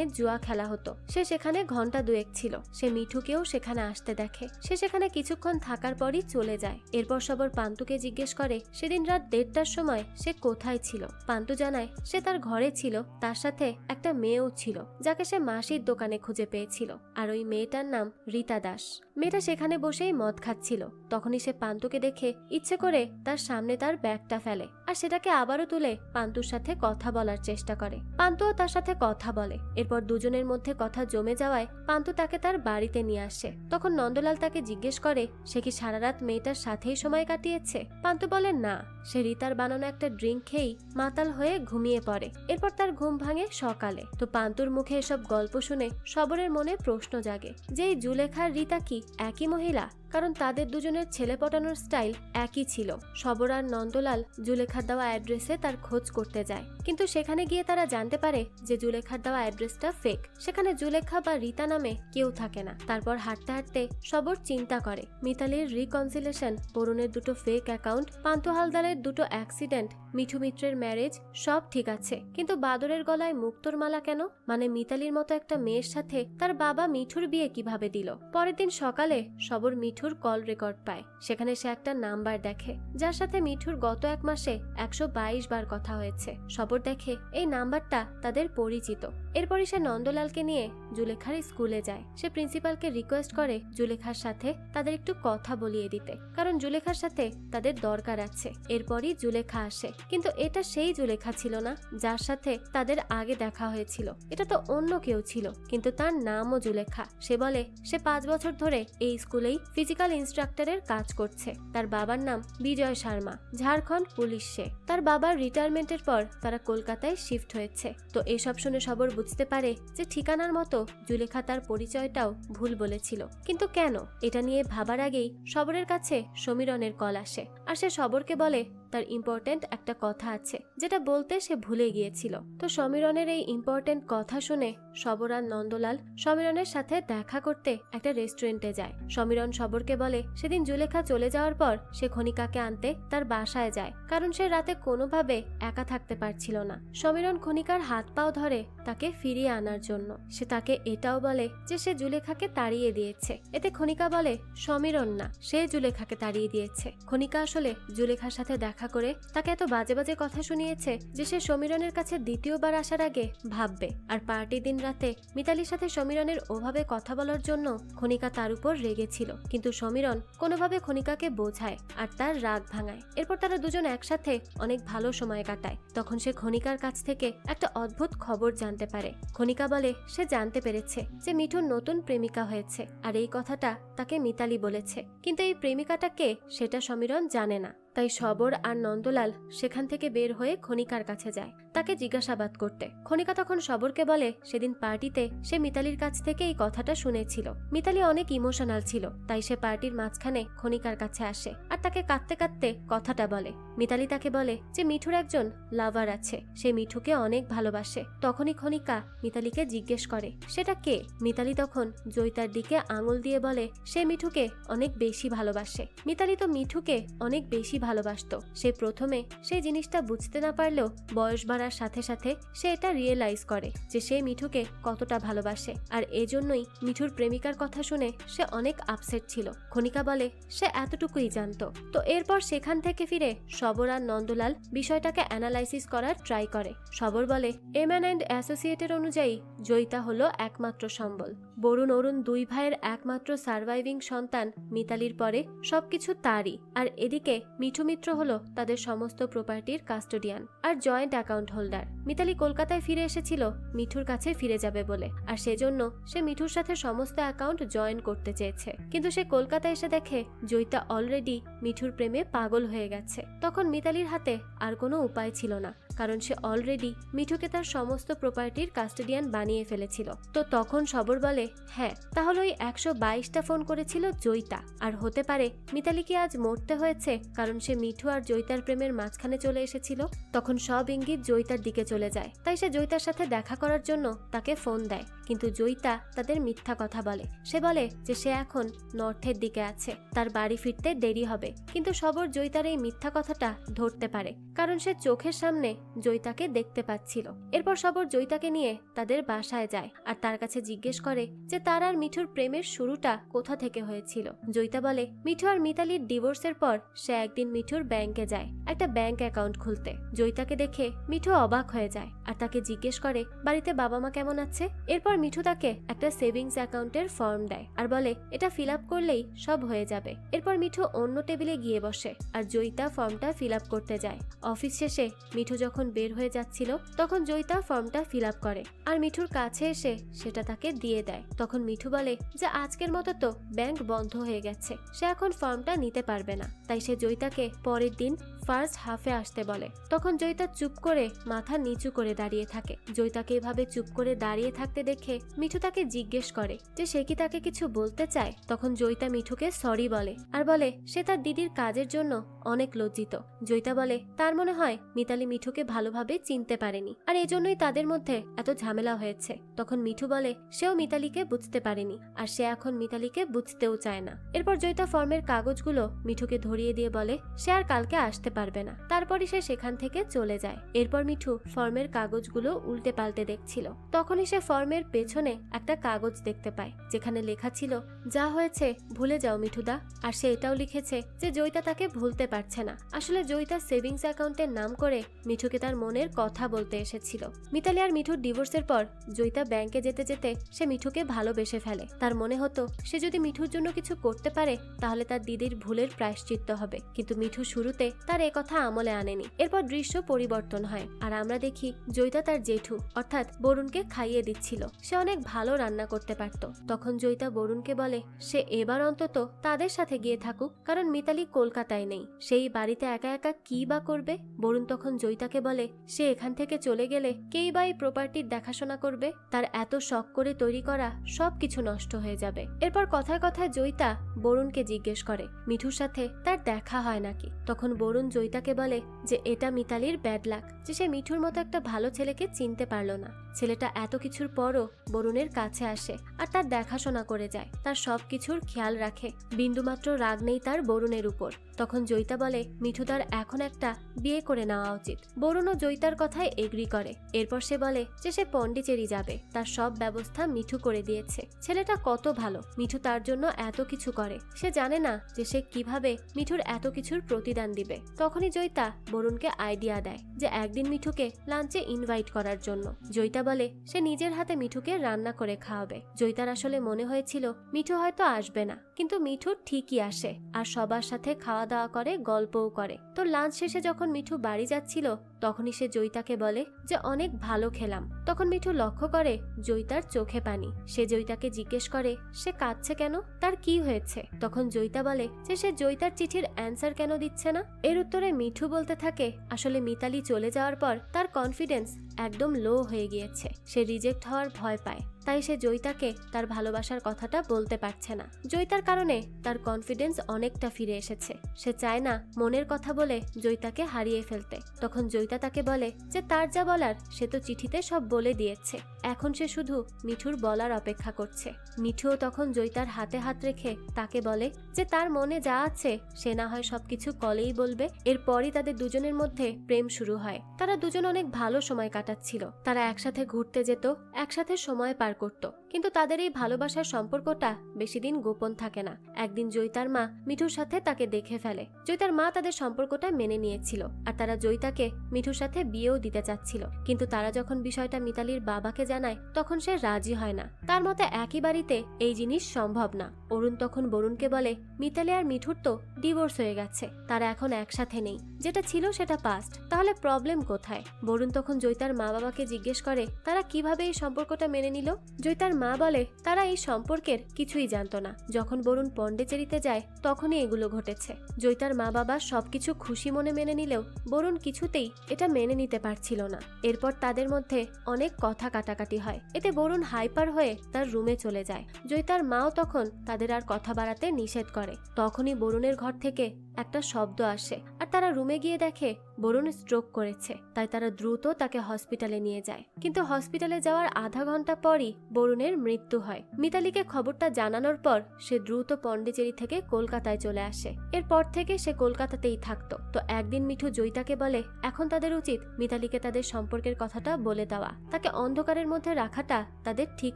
Speaker 1: জুয়া খেলা হতো। সে সেখানে ঘন্টা 2 ছিল। সে মিঠুকেও সেখানে আসতে দেখে। সে সেখানে কিছুক্ষণ থাকার পরই চলে যায়। এরপর সবর পান্তুকে জিজ্ঞেস করে সেদিন রাত 1:30টার সময় সে কোথায় ছিল। পান্তু জানায় সে তার ঘরে ছিল, তার সাথে একটা মেয়েও ছিল, যাকে সে মাসির দোকানে খুঁজে পেয়েছিল। আর ওই মেয়েটার নাম রীতা দাস। মেয়েটা সেখানে বসেই মদ খাচ্ছিল। তখনই সে পান্তুকে দেখে ইচ্ছে করে তার সামনে তার ব্যাগটা ফেলে আর সেটাকে আবারও তুলে পান্তুর সাথে কথা বলার চেষ্টা করে। পান্তুও তার সাথে কথা বলে। এরপর দুজনের মধ্যে কথা জমে যাওয়ায় পান্তু তাকে তার বাড়িতে নিয়ে আসে। তখন নন্দলাল তাকে জিজ্ঞেস করে সে কি সারা রাত মেয়েটার সাথেই সময় কাটিয়েছে। পান্তু বলে না, সে রীতার বানানো একটা ড্রিঙ্ক খেয়েই মাতাল হয়ে ঘুমিয়ে পড়ে। এরপর তার ঘুম ভাঙে সকালে। তো পান্তুর মুখে এসব গল্প শুনে সবরের মনে প্রশ্ন জাগে যে এই জুলেখা আর রীতা কি একই মহিলা, কারণ তাদের দুজনের ছেলে পটানোর স্টাইল একই ছিল। সবর আর নন্দলাল জুলেখার দেওয়া অ্যাড্রেসে তার খোঁজ করতে যায়, কিন্তু সেখানে গিয়ে তারা জানতে পারে যে জুলেখার দেওয়া অ্যাড্রেসটা ফেক। সেখানে জুলেখা বা রীতা নামে কেউ থাকে না। তারপর হাঁটতে হাঁটতে সবর চিন্তা করে মিতালির রিকনসিলেশন, বরুণের দুটো ফেক অ্যাকাউন্ট, পান্তু হালদারের দুটো অ্যাক্সিডেন্ট, মিঠু মিত্রের ম্যারেজ, সব ঠিক আছে, কিন্তু বাদরের গলায় মুক্তোর মালা কেন? মানে মিতালির মতো একটা মেয়ের সাথে তার বাবা মিঠুর বিয়ে কিভাবে দিল? পরের দিন সকালে সবর মিঠুর কল রেকর্ড পায়। সেখানে সে একটা নাম্বার দেখে যার সাথে মিঠুর গত 1 মাসে 122 বার কথা হয়েছে। সবর দেখে এই নাম্বারটা তাদের পরিচিত। এরপরই সে নন্দলালকে নিয়ে জুলেখার স্কুলে যায়। সে প্রিন্সিপালকে রিকোয়েস্ট করে জুলেখার সাথে তাদের একটু কথা বলিয়ে দিতে, কারণ জুলেখার সাথে তাদের দরকার আছে। এরপরই জুলেখা আসে, কিন্তু এটা সেই জুলেখা ছিল না যার সাথে তাদের আগে দেখা হয়েছিল। এটা তো অন্য কেউ ছিল, কিন্তু তার নামও জুলেখা। সে বলে সে 5 বছর ধরে এই স্কুলেই ফিজিক্যাল ইনস্ট্রাক্টরের কাজ করছে। তার বাবার নাম বিজয় শর্মা, ঝাড়খণ্ড পুলিশ। সে তার বাবার রিটায়ারমেন্টের পর তারা কলকাতায় শিফট হয়েছে। তো এসব শুনে সবর বুঝতে পারে যে ঠিকানার মতো জুলেখা তার পরিচয়টাও ভুল বলেছিল। কিন্তু কেন? এটা নিয়ে ভাবার আগেই সবরের কাছে সমীরণের কল আসে আর সে সবরকে বলে তার ইম্পর্টেন্ট একটা কথা আছে, যেটা বলতে সে ভুলে গিয়েছিল। তো সমীরণের এই ইম্পর্টেন্ট কথা শুনে সবর আর নন্দলাল সমীরণের সাথে দেখা করতে একটা রেস্টুরেন্টে যায়। সমীরণ সবরকে বলে সেদিন জুলেখা চলে যাওয়ার পর সে খনিকাকে আনতে তার বাসায় যায়, কারণ সে রাতে কোনোভাবে একা থাকতে পারছিল না। সমীরণ খনিকার হাত পাও ধরে তাকে ফিরিয়ে আনার জন্য। সে তাকে এটাও বলে যে সে জুলেখাকে তাড়িয়ে দিয়েছে। এতে খনিকা বলে সমীরণ না, সে জুলেখাকে তাড়িয়ে দিয়েছে। খনিকা আসলে জুলেখার সাথে দেখা করে তাকে এত বাজে বাজে কথা শুনিয়েছে যে সে সমীরণের কাছে দ্বিতীয়বার আসার আগে ভাববে। আর পার্টি দিন রাতে মিতালির সাথে সমীরণের ওভাবে কথা বলার জন্য খনিকা তার উপর রেগেছিল, কিন্তু সমীরণ কোনোভাবে খনিকাকে বোঝায় আর তার রাগ ভাঙায়। এরপর তারা দুজন একসাথে অনেক ভালো সময় কাটায়। তখন সে খনিকার কাছ থেকে একটা অদ্ভুত খবর জানতে পারে। খনিকা বলে সে জানতে পেরেছে যে মিঠুর নতুন প্রেমিকা হয়েছে, আর এই কথাটা তাকে মিতালি বলেছে, কিন্তু এই প্রেমিকাটা কে সেটা সমীরণ জানে না। তাই সবর আর নন্দলাল সেখান থেকে বের হয়ে খনিকার কাছে যায় তাকে জিজ্ঞাসাবাদ করতে। খনিকা তখন সবরকে বলে সেদিন পার্টিতে সে মিতালির কাছ থেকে এই কথাটা শুনেছিল। মিতালি অনেক ইমোশনাল ছিল, তাই সে পার্টির মাঝখানে খনিকার কাছে আসে আর তাকে কাঁদতে কাঁদতে কথাটা বলে। মিতালি তাকে বলে যে মিঠুর একজন লাভার আছে, সে মিঠুকে অনেক ভালোবাসে। তখনই খনিকা মিতালিকে জিজ্ঞেস করে সেটা কে। মিতালি তখন জয়িতার দিকে আঙুল দিয়ে বলে সে মিঠুকে অনেক বেশি ভালোবাসে। মিতালি তো মিঠুকে অনেক বেশি ভালোবাসতো। সে প্রথমে সেই জিনিসটা বুঝতে না পারলেও বয়স বাড়ার সাথে সাথে সে এটা রিয়েলাইজ করে যে সে মিঠুকে কতটা ভালোবাসে, আর এজন্যই মিঠুর প্রেমিকার কথা শুনে সে অনেক আপসেট ছিল। খনিকা বলে সে এতটুকুই জানতো। তো এরপর সেখান থেকে ফিরে সবর আর নন্দলাল বিষয়টাকে অ্যানালাইসিস করার ট্রাই করে। সবর বলে এমএন অ্যান্ড অ্যাসোসিয়েটের অনুযায়ী জয়িতা হলো একমাত্র সম্বল। বরুণ অরুণ দুই ভাইয়ের একমাত্র সার্ভাইভিং সন্তান মিতালির পরে সবকিছু তারই। আর এদিকে মিঠু মিত্র হলো তাদের সমস্ত প্রপার্টির কাস্টোডিয়ান আর জয়েন্ট অ্যাকাউন্ট হোল্ডার। মিতালি কলকাতায় ফিরে এসেছিল মিঠুর কাছে ফিরে যাবে বলে, আর সেজন্য সে মিঠুর সাথে সমস্ত অ্যাকাউন্ট জয়েন করতে চেয়েছে। কিন্তু সে কলকাতায় এসে দেখে জয়িতা অলরেডি মিঠুর প্রেমে পাগল হয়ে গেছে। তখন মিতালির হাতে আর কোনো উপায় ছিল না, কারণ সে অলরেডি মিঠুকে তার সমস্ত প্রপার্টির কাস্টোডিয়ান বানিয়ে ফেলেছিল। তো তখন সবর বলে হ্যাঁ, তাহলে ওই 122টা ফোন করেছিল জয়িতা, আর হতে পারে মিতালিকে আজ মরতে হয়েছে কারণ সে মিঠু আর জয়িতার প্রেমের মাঝখানে চলে এসেছিল। তখন সব ইঙ্গিত জয়িতার দিকে চলে যায়, তাই সে জয়িতার সাথে দেখা করার জন্য তাকে ফোন দেয়। কিন্তু জয়িতা তাদের মিথ্যা কথা বলে। সে বলে যে সে এখন নর্থের দিকে আছে, তার বাড়ি ফিরতে দেরি হবে। কিন্তু সবর জয়িতার এই মিথ্যা কথাটা ধরতে পারে, কারণ সে চোখের সামনে জয়িতাকে দেখতে পাচ্ছিল। এরপর সবর জয়িতাকে নিয়ে তাদের বাসায় যায় আর তার কাছে জিজ্ঞেস করে যে তার আর মিঠুর প্রেমের শুরুটা কোথা থেকে হয়েছিল। জয়িতা বলে মিঠু আর মিতালির ডিভোর্সের পর সে একদিন মিঠুর ব্যাংকে যায় একটা ব্যাংক অ্যাকাউন্ট খুলতে। জয়িতাকে দেখে মিঠু অবাক হয়ে যায় আর তাকে জিজ্ঞেস করে বাড়িতে বাবা মা কেমন আছে। এরপর মিঠু তাকে একটা সেভিংস অ্যাকাউন্টের ফর্ম দেয় আর বলে এটা ফিল আপ করলেই সব হয়ে যাবে। এরপর মিঠু অন্য টেবিলে গিয়ে বসে আর জয়িতা ফর্মটা ফিল আপ করতে যায়। অফিস শেষে মিঠু যখন বের হয়ে যাচ্ছিল তখন জয়িতা ফর্মটা ফিল আপ করে আর মিঠুর কাছে এসে সেটা তাকে দিয়ে দেয়। তখন মিঠু বলে যে আজকের মতো তো ব্যাংক বন্ধ হয়ে গেছে, সে এখন ফর্মটা নিতে পারবে না, তাই সে জয়িতাকে পরের দিন ফার্স্ট হাফে আসতে বলে। তখন জয়িতা চুপ করে মাথা নিচু করে দাঁড়িয়ে থাকে। জয়িতাকে এভাবে চুপ করে দাঁড়িয়ে থাকতে দেখে মিঠু তাকে জিজ্ঞেস করে যে সে কি তাকে কিছু বলতে চায়। তখন জয়িতা মিঠুকে সরি বলে আর বলে সে তার দিদির কাজের জন্য অনেক লজ্জিত। জয়িতা বলে তার মনে হয় মিতালি মিঠুকে ভালোভাবে চিনতে পারেনি আর এজন্যই তাদের মধ্যে এত ঝামেলা হয়েছে। তখন মিঠু বলে সেও মিতালিকে বুঝতে পারেনি আর সে এখন মিতালিকে বুঝতেও চায় না। এরপর জয়িতা ফর্মের কাগজগুলো মিঠুকে ধরিয়ে দিয়ে বলে সে আর কালকে আসতে পারবে না। তারপরই সে সেখান থেকে চলে যায়। এরপর মিঠু ফর্মের কাগজগুলো উল্টে পাল্টে দেখছিল। তখনই সে ফর্মের পেছনে একটা কাগজ দেখতে পায় যেখানে লেখা ছিল যা হয়েছে ভুলে যাও মিঠুদা। আর সে এটাও লিখেছে যে জয়িতা তাকে ভুলতে পারছে না। আসলে জয়িতা সেভিংস অ্যাকাউন্টের নাম করে মিঠুকে তার মনের কথা বলতে এসেছিল। মিতালি আর মিঠুর ডিভোর্সের পর জয়িতা ব্যাংকে যেতে যেতে সে মিঠুকে ভালোবেসে ফেলে। তার মনে হতো সে যদি মিঠুর জন্য কিছু করতে পারে তাহলে তার দিদির ভুলের প্রায়শ্চিত্ত হবে, কিন্তু মিঠু শুরুতে তার এ কথা আমলে আনেনি। এরপর দৃশ্য পরিবর্তন হয় আর আমরা দেখি জয়িতা তার জেঠু অর্থাৎ বরুণকে খাইয়ে দিচ্ছিল। সে অনেক ভালো রান্না করতে পারত। তখন জয়িতা বরুণকে বলে সে এবার অন্তত তাদের সাথে গিয়ে থাকুক, কারণ মিতালি কলকাতায় নেই, সেই বাড়িতে একা একা কি বা করবে। বরুণ তখন জয়িতাকে বলে সে এখান থেকে চলে গেলে কেই বা এই প্রপার্টির দেখাশোনা করবে, তার এত শখ করে তৈরি করা সবকিছু নষ্ট হয়ে যাবে। এরপর কথায় কথায় জয়িতা বরুণকে জিজ্ঞেস করে মিঠুর সাথে তার দেখা হয় নাকি। তখন বরুণ জয়িতাকে বলে যে এটা মিতালির ব্যাড লাক যে সে মিঠুর মতো একটা ভালো ছেলেকে চিনতে পারলো না। ছেলেটা এত কিছুর পরও বরুণের কাছে আসে আর তার দেখাশোনা করে যায়, তার সবকিছুর খেয়াল রাখে, বিন্দুমাত্র রাগ নেই তার বরুণের উপর। তখন জয়িতা বলে মিঠু তার এখন একটা বিয়ে করে নেওয়া উচিত। বরুণও জয়িতার কথায় এগ্রি করে। এরপর সে বলে যে সে পন্ডিচেরি যাবে, তার সব ব্যবস্থা মিঠু করে দিয়েছে। ছেলেটা কত ভালো, মিঠু তার জন্য এত কিছু করে, সে জানে না যে সে কিভাবে মিঠুর এত কিছুর প্রতিদান দিবে। তখনই জয়িতা বরুণকে আইডিয়া দেয় যে একদিন মিঠুকে লাঞ্চে ইনভাইট করার জন্য। জয়িতা বলে সে নিজের হাতে মিঠুকে রান্না করে খাওয়াবে। জয়িতার আসলে মনে হয়েছিল মিঠু হয়তো আসবে না, কিন্তু মিঠু ঠিকই আসে আর সবার সাথে খাওয়া দাওয়া করে, গল্পও করে। তো লাঞ্চ শেষে যখন মিঠু বাড়ি যাচ্ছিল তখনই সে জয়িতাকে বলে যে অনেক ভালো খেলাম। তখন মিঠু লক্ষ্য করে জয়িতার চোখে পানি। সে জয়িতাকে জিজ্ঞেস করে সে কাঁদছে কেন, তার কি হয়েছে। তখন জয়িতা বলে যে সে জয়িতার চিঠির অ্যান্সার কেন দিচ্ছে না। এর উত্তরে মিঠু বলতে থাকে আসলে মিতালি চলে যাওয়ার পর তার কনফিডেন্স একদম লো হয়ে গিয়েছে, সে রিজেক্ট হওয়ার ভয় পায়, তাই সে জয়িতাকে তার ভালোবাসার কথাটা বলতে পারছে না। জয়িতার কারণে তার কনফিডেন্স অনেকটা ফিরে এসেছে, সে চায় না মনের কথা বলে জয়িতাকে হারিয়ে ফেলতে। তখন জয়িতা তাকে বলে যে তার যা বলার সে তো চিঠিতে সব বলে দিয়েছে, এখন সে শুধু মিঠুর বলার অপেক্ষা করছে। মিঠুও তখন জয়িতার হাতে হাত রেখে তাকে বলে যে তার মনে যা আছে সে না হয় সবকিছু কলেই বলবে। এরপরই তাদের দুজনের মধ্যে প্রেম শুরু হয়। তারা দুজন অনেক ভালো সময় কাটাচ্ছিল, তারা একসাথে ঘুরতে যেত, একসাথে সময় পার করত, কিন্তু তাদের এই ভালোবাসার সম্পর্কটা বেশি দিন গোপন থাকে না। একদিন জয়িতার মা মিঠুর সাথে তাকে দেখে ফেলে। জয়িতার মা তাদের সম্পর্কটা মেনে নিয়েছিল আর তারা জয়িতাকে মিঠুর সাথে বিয়েও দিতে চাচ্ছিল, কিন্তু তারা যখন বিষয়টা মিতালির বাবাকে জানায় তখন সে রাজি হয় না। তার মতে একই বাড়িতে এই জিনিস সম্ভব না। অরুণ তখন বরুণকে বলে মিতালি আর মিঠুর তো ডিভোর্স হয়ে গেছে, তারা এখন একসাথে নেই, যেটা ছিল সেটা পাস্ট, তাহলে প্রবলেম কোথায়। বরুণ তখন জয়িতার মা বাবাকে জিজ্ঞেস করে তারা কিভাবে এই সম্পর্কটা মেনে নিল। জয়িতার মা বলে তারা এই সম্পর্কের কিছুই জানতো না, যখন বরুণ পন্ডিচেরিতে যায় তখনই এগুলো ঘটেছে। জয়িতার মা বাবা সবকিছু খুশি মনে মেনে নিলেও বরুণ কিছুতেই এটা মেনে নিতে পারছিল না। এরপর তাদের মধ্যে অনেক কথা কাটাকাটি হয়, এতে বরুণ হাইপার হয়ে তার রুমে চলে যায়। জয়িতার মাও তখন তাদের আর কথা বাড়াতে নিষেধ করে। তখনই বরুণের ঘর থেকে একটা শব্দ আসে আর তারা রুমে গিয়ে দেখে বরুণ স্ট্রোক করেছে, তাই তারা দ্রুত তাকে হসপিটালে নিয়ে যায়। কিন্তু হসপিটালে যাওয়ার আধা ঘন্টা পরই বরুণের মৃত্যু হয়। মিতালিকে খবরটা জানানোর পর সে দ্রুত পন্ডিচেরি থেকে কলকাতায় চলে আসে। এরপর থেকে সে কলকাতাতেই থাকতো। তো একদিন মিঠু জয়িতাকে বলে এখন তাদের উচিত মিতালিকে তাদের সম্পর্কের কথাটা বলে দেওয়া, তাকে অন্ধকারের মধ্যে রাখাটা তাদের ঠিক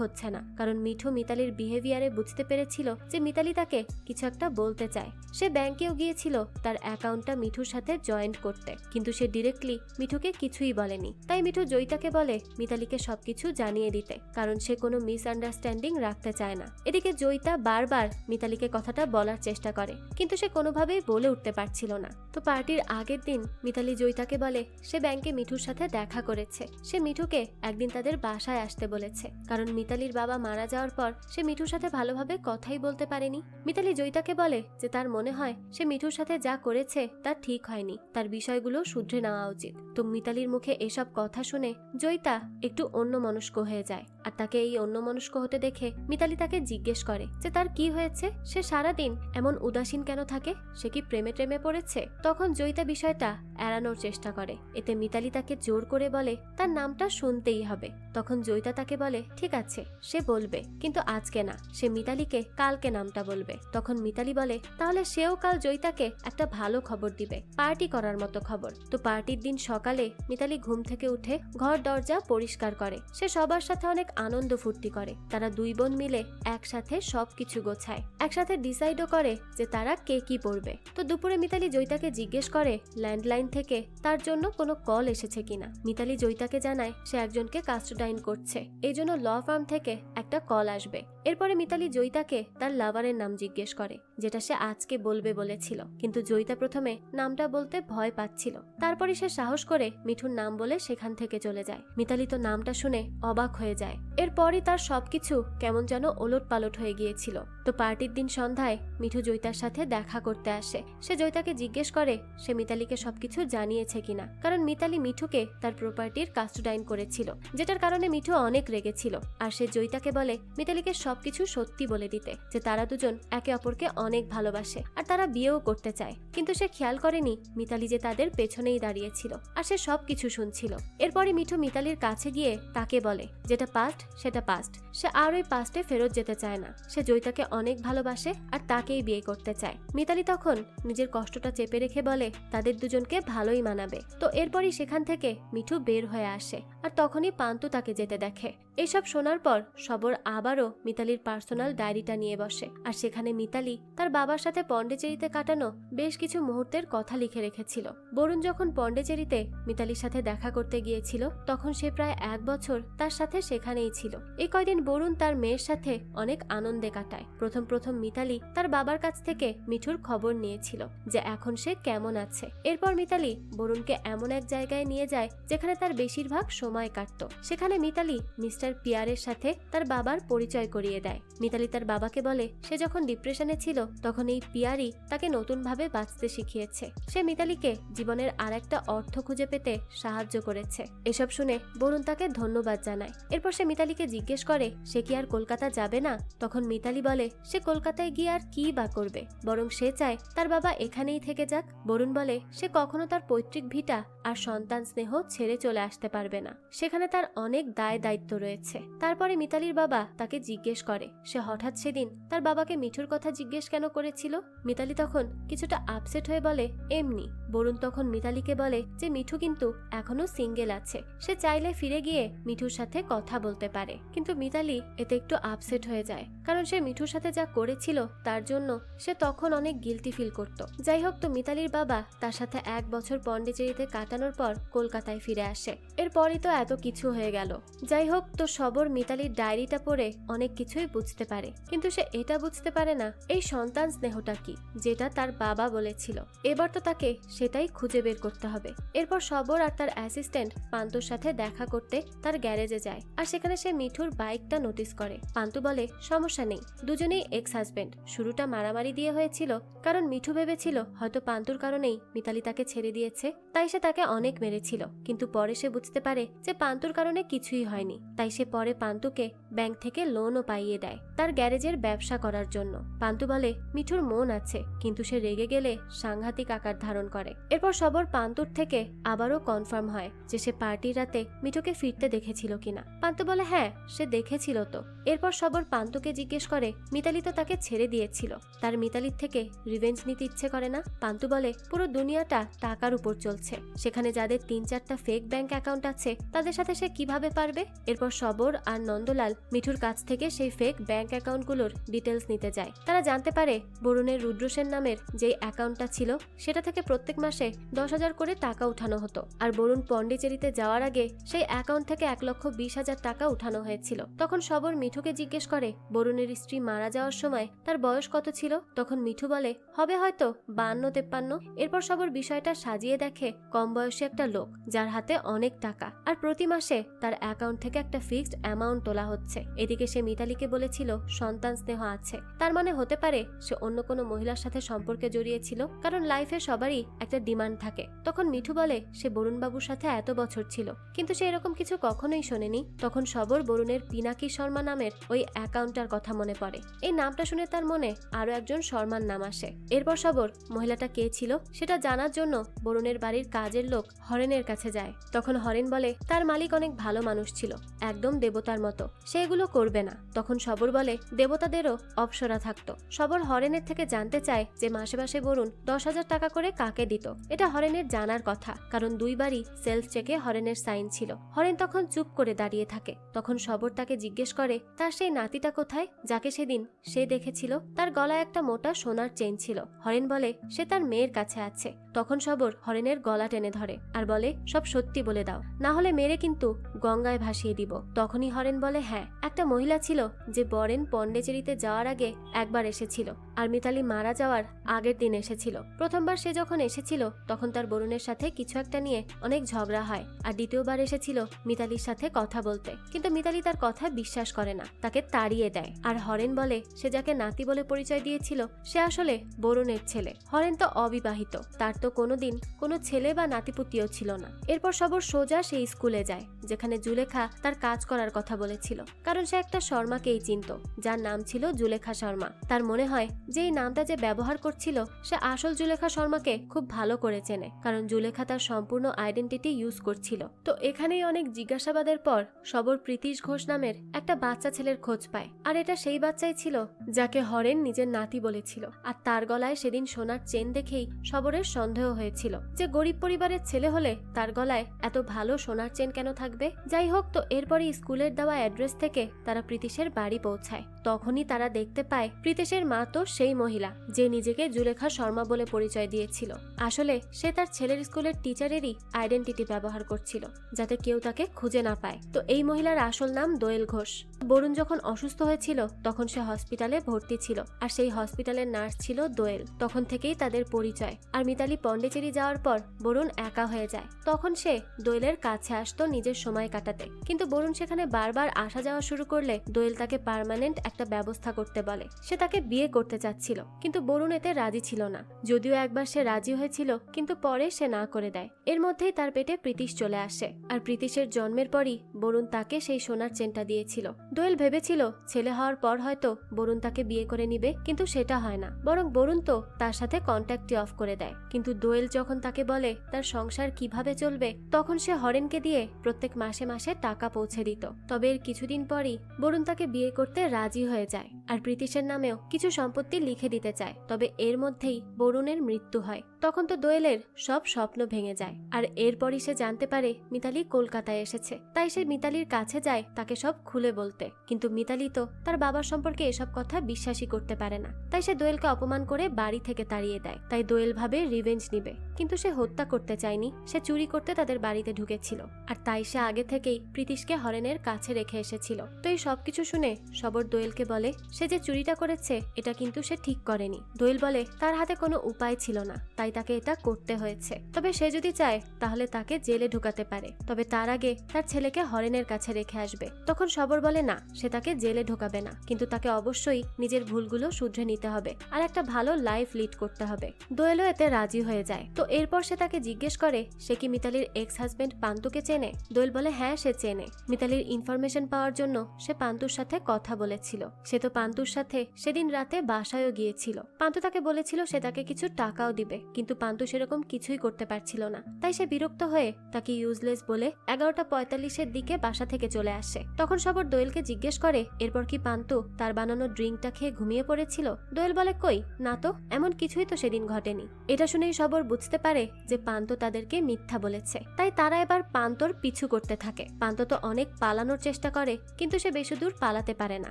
Speaker 1: হচ্ছে না, কারণ মিঠু মিতালির বিহেভিয়ারে বুঝতে পেরেছিল যে মিতালি তাকে কিছু একটা বলতে চায়। সে ব্যাংকেও গিয়েছিল তার অ্যাকাউন্টটা মিঠুর সাথে জয়েন্ট করতে, কিন্তু সে ডিরেক্টলি মিঠুকে কিছুই বলেনি। তাই মিঠু জয়িতাকে বলে মিতালিকে সবকিছু জানিয়ে দিতে, কারণ সে কোনো মিসআন্ডারস্ট্যান্ডিং রাখতে চায় না। এদিকে জয়িতা বারবার মিতালিকে কথাটা বলার চেষ্টা করে, কিন্তু সে কোনোভাবেই বলে উঠতে পারছিল না। তো পার্টির আগের দিন মিতালি জয়িতাকে বলে সে ব্যাংকে মিঠুর সাথে দেখা করেছে, সে মিঠুকে একদিন তাদের বাসায় আসতে বলেছে, কারণ মিতালির বাবা মারা যাওয়ার পর সে মিঠুর সাথে ভালোভাবে কথাই বলতে পারেনি। মিতালি জয়িতাকে বলে যে তার মনে হয় সে মিঠুর সাথে যা করেছে তা ঠিক হয়নি, তার বিষয়গুলো শুধরে নেওয়া উচিত। তো মিতালির মুখে এসব কথা শুনে জয়িতা একটু অন্যমনস্ক হয়ে যায়, আর তাকে এই অন্যমনস্ক হতে দেখে মিতালি তাকে জিজ্ঞেস করে যে তার কি হয়েছে, সে সারাদিন এমন উদাসীন কেন থাকে, সে কি প্রেমে টেমে পড়েছে। তখন জয়িতা বিষয়টা এড়ানোর চেষ্টা করে, এতে মিতালি তাকে জোর করে বলে তার নামটা শুনতেই হবে। তখন জয়িতা তাকে বলে ঠিক আছে সে বলবে, কিন্তু আজকে না, সে মিতালিকে কালকে নামটা বলবে। তখন মিতালি বলে তাহলে সেও কাল জয়িতাকে একটা ভালো খবর দিবে, পার্টি করার মতো খবর। তো পার্টির দিন সকালে মিতালি ঘুম থেকে উঠে ঘর দরজা পরিষ্কার করে, সে সবার সাথে অনেক আনন্দ ফুর্তি করে। তারা দুই বোন মিলে একসাথে সবকিছু গোছায়, একসাথে ডিসাইডও করে যে তারা কে কি পড়বে। তো দুপুরে মিতালি জয়িতাকে জিজ্ঞেস করে ল্যান্ডলাইন থেকে তার জন্য কোনো কল এসেছে কিনা। মিতালি জয়িতাকে জানায় সে একজনকে কাস্টোডাইন করছে, এই জন্য ল ফার্ম থেকে একটা কল আসবে। এরপরে মিতালি জয়িতাকে তার লাভারের নাম জিজ্ঞেস করে, যেটা সে আজকে বলবে বলেছিল, কিন্তু জয়িতা প্রথমে নামটা বলতে ভয় পাচ্ছিল। তারপরে সে সাহস করে মিঠুর নাম বলে সেখান থেকে চলে যায়। মিতালি তো নামটা শুনে অবাক হয়ে যায়। এরপরই তার সবকিছু কেমন যেন ওলট পালট হয়ে গিয়েছিল। তো পার্টির দিন সন্ধ্যায় মিঠু জয়িতার সাথে দেখা করতে আসে। সে জয়িতাকে জিজ্ঞেস করে সে মিতালিকে সবকিছু জানিয়েছে কিনা, কারণ মিতালি মিঠুকে তার প্রপার্টির কাস্টোডাইন করেছিল, যেটার কারণে মিঠু অনেক রেগেছিল। আর সে জয়িতাকে বলে মিতালিকে সবকিছু সত্যি বলে দিতে, যে তারা দুজন একে অপরকে অনেক ভালোবাসে আর তারা বিয়েও করতে চায়। কিন্তু সে খেয়াল করেনি মিতালি যে তাদের পেছনেই দাঁড়িয়েছিল আর সে সবকিছু শুনছিল। এরপরে মিঠু মিতালির কাছে গিয়ে তাকে বলে যেটা পাস্ট সেটা পাস্ট, সে আর ওই পাস্টে ফেরত যেতে চায় না, সে জয়িতাকে অনেক ভালোবাসে আর তাকেই বিয়ে করতে চায়। মিতালি তখন নিজের কষ্টটা চেপে রেখে বলে তাদের দুজনকে ভালোই মানাবে। তো এরপরই সেখান থেকে মিঠু বের হয়ে আসে আর তখনই পান্তু তাকে যেতে দেখে। এইসব শোনার পর সবর আবারও মিতালির পার্সোনাল ডায়েরিটা নিয়ে বসে, আর সেখানে মিতালি তার বাবার সাথে পন্ডিচেরিতে কাটানো বেশ কিছু মুহূর্তের কথা লিখে রেখেছিল। বরুণ যখন পন্ডিচেরিতে মিতালির সাথে দেখা করতে গিয়েছিল তখন সে প্রায় 1 বছর তার সাথে সেখানেই ছিল। এই কয়দিন বরুণ তার মেয়ের সাথে অনেক আনন্দে কাটায়। প্রথম মিতালি তার বাবার কাছ থেকে মিঠুর খবর নিয়েছিল যে এখন সে কেমন আছে। এরপর মিতালি বরুণকে এমন এক জায়গায় নিয়ে যায় যেখানে তার বেশিরভাগ সময় কাটতো। সেখানে মিতালি মিস্টার পিয়ারের সাথে তার বাবার পরিচয় করিয়ে দেয়। মিতালি তার বাবাকে বলে সে যখন ডিপ্রেশনে ছিল তখন এই পিয়ারই তাকে নতুনভাবে বাঁচতে শিখিয়েছে। সে মিতালিকে জীবনের আরেকটা অর্থ খুঁজে পেতে সাহায্য করেছে। এসব শুনে বরুণ তাকে ধন্যবাদ জানায়। এরপর সে মিতালিকে জিজ্ঞেস করে সে কি আর কলকাতা যাবে না। তখন মিতালি বলে সে কলকাতায় গিয়ে আর কি বা করবে, বরং সে চায় তার বাবা এখানেই থেকে যাক। বরুণ বলে সে কখনো তার পৈতৃক ভিটা আর সন্তান স্নেহ ছেড়ে চলে আসতে পারবে না, সেখানে তার অনেক দায় দায়িত্ব রয়েছে। তারপরে মিতালির বাবা তাকে জিজ্ঞেস করে সে হঠাৎ সেদিন তার বাবাকে মিঠুর কথা জিজ্ঞেস কেন করেছিল। মিতালি তখন কিছুটা আপসেট হয়ে বলে এমনি। বরুণ তখন মিতালিকে বলে যে মিঠু কিন্তু এখনো সিঙ্গেল আছে, সে চাইলে ফিরে গিয়ে মিঠুর সাথে কথা বলতে পারে। কিন্তু মিতালি এতে একটু আপসেট হয়ে যায়, কারণ সে মিঠুর সাথে যা করেছিল তার জন্য সে তখন অনেক গিলটি ফিল করত। যাই হোক, তো মিতালির বাবা তার সাথে 1 বছর পন্ডিচেরিতে কাটানোর পর কলকাতায় ফিরে আসে। এরপরই তো এত কিছু হয়ে গেল। যাই হোক, তো সবর মিতালির ডায়েরিটা পড়ে অনেক কিছুই বুঝতে পারে, কিন্তু সে এটা বুঝতে পারে না এই সন্তান স্নেহটা কি, যেটা তার বাবা বলেছিল। এবার তো তাকে সেটাই খুঁজে বের করতে হবে। এরপর সবর আর তার অ্যাসিস্ট্যান্ট পান্তুর সাথে দেখা করতে তার গ্যারেজে যায়, আর সেখানে সে মিঠুর বাইকটা নোটিস করে। পান্তু বলে সমস্যা নেই, দুজনেই এক্স হাজবেন্ড। শুরুটা মারামারি দিয়ে হয়েছিল, কারণ মিঠু ভেবেছিল হয়তো পান্তুর কারণেই মিতালি তাকে ছেড়ে দিয়েছে, তাই সে তাকে অনেক মেরেছিল। কিন্তু পরে সে বুঝতে পারে যে পান্তুর কারণে কিছুই হয়নি, তাই সে পরে পান্তুকে ব্যাংক থেকে লোনও পাইয়ে দেয় তার গ্যারেজের ব্যবসা করার জন্য। পান্তু বলে মিঠুর মন আছে, কিন্তু সে রেগে গেলে সাংঘাতিক আকার ধারণ করে। এরপর সবর পান্তুর থেকে আবারও কনফার্ম হয় যে সে পার্টির রাতে মিঠুকে ফিরতে দেখেছিল কিনা। পান্তু বলে হ্যাঁ, সে দেখেছিল তো। এরপর সবর পান্তুকে জিজ্ঞেস করে মিতালি তো তাকে ছেড়ে দিয়েছিল, তার মিতালির থেকে রিভেঞ্জ নিতে ইচ্ছে করে না। পান্তু বলে পুরো দুনিয়াটা টাকার উপর চলছে, সেখানে যাদের 3-4টা ফেক ব্যাংক অ্যাকাউন্ট আছে তাদের সাথে সে কিভাবে পারবে। এরপর সবর আর নন্দলাল মিঠুর কাছ থেকে সেই ফেক ব্যাংক অ্যাকাউন্টগুলোর ডিটেলস নিতে যায়। তারা জানতে পারে বরুণের রুদ্রসেন নামের যে অ্যাকাউন্টটা ছিল সেটা থেকে প্রত্যেক মাসে 10,000 করে টাকা উঠানো হতো, আর বরুণ পন্ডিচেরিতে যাওয়ার আগে সেই অ্যাকাউন্ট থেকে 1,20,000 টাকা উঠানো হয়েছিল। তখন সবর মিঠুকে জিজ্ঞেস করে বরুণের স্ত্রী মারা যাওয়ার সময় তার বয়স কত ছিল। তখন মিঠু বলে হবে হয়তো 52-53। এরপর সবর বিষয়টা সাজিয়ে দেখে কম বয়সী একটা লোক যার হাতে অনেক টাকা, আর প্রতি মাসে তার অ্যাকাউন্ট থেকে একটা ফিক্সড অ্যামাউন্ট তোলা হচ্ছে। এদিকে সে মিতালিকে বলেছিল সন্তান স্নেহ আছে, তার মানে হতে পারে সে অন্য কোনো মহিলার সাথে সম্পর্কে জড়িয়েছিল, কারণ লাইফে সবারই একটা ডিমান্ড থাকে। তখন মিঠু বলে সে বরুণ বাবুর সাথে এত বছর ছিল, কিন্তু সে এরকম কিছু কখনোই শোনেনি। তখন সবর বরুণের পিনাকি শর্মা নামের ওই অ্যাকাউন্টটার কথা মনে পড়ে। এই নামটা শুনে তার মনে আরো একজন শর্মার নাম আসে। এরপর সবর মহিলাটা কে ছিল সেটা জানার জন্য বরুণের বাড়ির কাজের লোক হরেনের কাছে যায়। তখন হরেন বলে তার মালিক অনেক ভালো মানুষ ছিল, একদম দেবতার মতো, সে এগুলো করবে না। তখন সবর বলে দেবতাদেরও অপসরা থাকতো। সবর হরেনের থেকে জানতে চায় যে মাসে মাসে বরুণ 10,000 টাকা করে কাকে দিত। এটা হরেনের জানার কথা, কারণ দুইবারই সেলফ চেকে হরেনের সাইন ছিল। হরেন তখন চুপ করে দাঁড়িয়ে থাকে। তখন সবর তাকে জিজ্ঞেস করে তার সেই নাতিটা কোথায় যাকে সেদিন সে দেখেছিল। তার গলায় একটা মোটা সোনার চেইন ছিল। হরেন বলে সে তার মেয়ের কাছে আছে। তখন সবর হরেনের গলা টেনে ধরে আর বলে সব সত্যি বলে দাও, না হলে মেরে কিন্তু গঙ্গায় ভাসিয়ে দিব। তখনই হরেন বলে হ্যাঁ, একটা মহিলা ছিল যে বরেন পন্ডিচেরিতে যাওয়ার আগে একবার এসেছিল, আর মিতালি মারা যাওয়ার আগের দিন এসেছিল। প্রথমবার সে যখন এসেছিল তখন তার বরুণের সাথে কিছু একটা নিয়ে অনেক ঝগড়া হয়, আর দ্বিতীয়বার এসেছিল মিতালির সাথে কথা বলতে, কিন্তু মিতালি তার কথা বিশ্বাস করে না, তাকে তাড়িয়ে দেয়। আর হরেন বলে সে যাকে নাতি বলে পরিচয় দিয়েছিল সে আসলে বরুণের ছেলে। হরেন তো অবিবাহিত, তার তো কোনোদিন কোনো ছেলে বা নাতিপুতিও ছিল না। এরপর সবর সোজা সেই স্কুলে যায় যেখানে জুলেখা তার কাজ করার কথা বলেছিল, কারণ সে একটা শর্মাকেই চিনত যার নাম ছিল জুলেখা শর্মা। তার মনে হয় যে এই নামটা যে ব্যবহার করছিল সে আসল জুলেখা শর্মাকে খুব ভালো করে চেনে, কারণ জুলেখা তার সম্পূর্ণ আইডেন্টিটি ইউজ করছিল। তো এখানেই অনেক জিজ্ঞাসাবাদের পর সবর প্রীতিশ ঘোষ নামের একটা বাচ্চা ছেলের খোঁজ পায়, আর এটা সেই বাচ্চাই ছিল যাকে হরেন নিজের নাতি বলেছিল। আর তার গলায় সেদিন সোনার চেন দেখেই সবরের সন্দেহ হয়েছিল যে গরিব পরিবারের ছেলে হলে তার গলায় এত ভালো সোনার চেন কেন থাকবে। থাকবে। যাই হোক, তো এরপরে স্কুলের দেওয়া অ্যাড্রেস থেকে তারা প্রীতিশের বাড়ি পৌঁছায়। তখনই তারা দেখতে পায় প্রীতিশের মা তো সেই মহিলা যে নিজেকে জুলেখা শর্মা বলে পরিচয় দিয়েছিল। আসলে সে তার ছেলের স্কুলের টিচারেরই আইডেন্টিটি ব্যবহার করছিল যাতে কেউ তাকে খুঁজে না পায়। তো এই মহিলার আসল নাম দোয়েল ঘোষ। বরুণ যখন অসুস্থ হয়েছিল তখন সে হসপিটালে ভর্তি ছিল, আর সেই হসপিটালের নার্স ছিল দোয়েল। তখন থেকেই তাদের পরিচয়। আর মিতালি পন্ডিচেরি যাওয়ার পর বরুণ একা হয়ে যায়। তখন সে দোয়েলের কাছে আসতো নিজের সময় কাটাতে, কিন্তু বরুণ সেখানে বারবার আসা যাওয়া শুরু করলে দোয়েল তাকে পার্মানেন্ট একটা ব্যবস্থা করতে বলে। সে তাকে বিয়ে করতে চাচ্ছিল, কিন্তু বরুণ এতে রাজি ছিল না। যদিও একবার সে রাজি হয়েছিল, কিন্তু পরে সে না করে দেয়। এর মধ্যেই তার পেটে প্রীতিশ চলে আসে, আর প্রীতিশের জন্মের পরই বরুণ তাকে সেই সোনার চেনটা দিয়েছিল। দোয়েল ভেবেছিল ছেলে হওয়ার পর হয়তো বরুণ তাকে বিয়ে করে নিবে, কিন্তু সেটা হয় না। বরং বরুণ তো তার সাথে কন্ট্যাক্টই অফ করে দেয়। কিন্তু দোয়েল যখন তাকে বলে তার সংসার কিভাবে চলবে, তখন সে হরেনকে দিয়ে প্রত্যেক মাসে মাসে টাকা পৌঁছে দিত। তবে এর কিছুদিন পরই বরুণ তাকে বিয়ে করতে রাজি হয়ে যায়, আর প্রীতিশের নামেও কিছু সম্পত্তি লিখে দিতে চায়। তবে এর মধ্যেই বরুণের মৃত্যু হয়। তখন তো দোয়েলের সব স্বপ্ন ভেঙে যায়, আর এরপরই সে জানতে পারে মিতালি কলকাতায় এসেছে। তাই সে মিতালির কাছে যায় তাকে সব খুলে বলতে। কিন্তু মিতালি তো তার বাবার সম্পর্কে এসব কথা বিশ্বাসই করতে পারে না। তাই সে দোয়েলকে অপমান করে বাড়ি থেকে তাড়িয়ে দেয়। তাই দোয়েল ভাবে রিভেঞ্জ নিবে, কিন্তু সে হত্যা করতে চায়নি, সে চুরি করতে তাদের বাড়িতে ঢুকেছিল। আর তাই সে আগে থেকেই প্রীতিশকে হরেনের কাছে রেখে এসেছিল। তো এই সবকিছু শুনে সবর দোয়েলকে বলে সে যে চুরিটা করেছে এটা কিন্তু সে ঠিক করেনি। দোয়েল বলে তার হাতে কোনো উপায় ছিল না, তাই তাকে এটা করতে হয়েছে। তবে সে যদি চায় তাহলে তাকে জেলে ঢুকাতে পারে, তবে তার আগে তার ছেলেকে হরেনের কাছে রেখে আসবে। তখন সবর বলে না, সে তাকে জেলে ঢোকাবে না, কিন্তু তাকে অবশ্যই নিজের ভুলগুলো শুধরে নিতে হবে আর একটা ভালো লাইফ লিড করতে হবে। দোয়েলও এতে রাজি হয়ে যায়। তো এরপর সে তাকে জিজ্ঞেস করে সে কি মিতালির এক্স হাজবেন্ড পান্তুকে চেনে। দোয়েল বলে হ্যাঁ সে চেনে। মিতালির ইনফরমেশন পাওয়ার জন্য সে পান্তুর সাথে কথা বলেছিল। সে তো পান্তুর সাথে সেদিন রাতে বাসায়ও গিয়েছিল। পান্তু তাকে বলেছিল সে তাকে কিছু টাকাও দিবে, কিন্তু পান্তু সেরকম কিছুই করতে পারছিল না। তাই সে বিরক্ত হয়ে তাকে ইউজলেস বলে 11:45-এর দিকে বাসা থেকে চলে আসে। তখন সবর দোয়েলকে জিজ্ঞেস করে এরপর কি পান্তু তার বানানো ড্রিঙ্কটা খেয়ে ঘুমিয়ে পড়েছিল। দোয়েল বলে কই না তো, এমন কিছুই তো সেদিন ঘটেনি। এটা শুনেই সবর বুঝতে পারে যে পান্তু তাদেরকে মিথ্যা বলেছে। তাই তারা এবার পান্তর পিছু করতে থাকে। পান্তু তো অনেক পালানোর চেষ্টা করে, কিন্তু সে বেশি দূর পালাতে পারে না।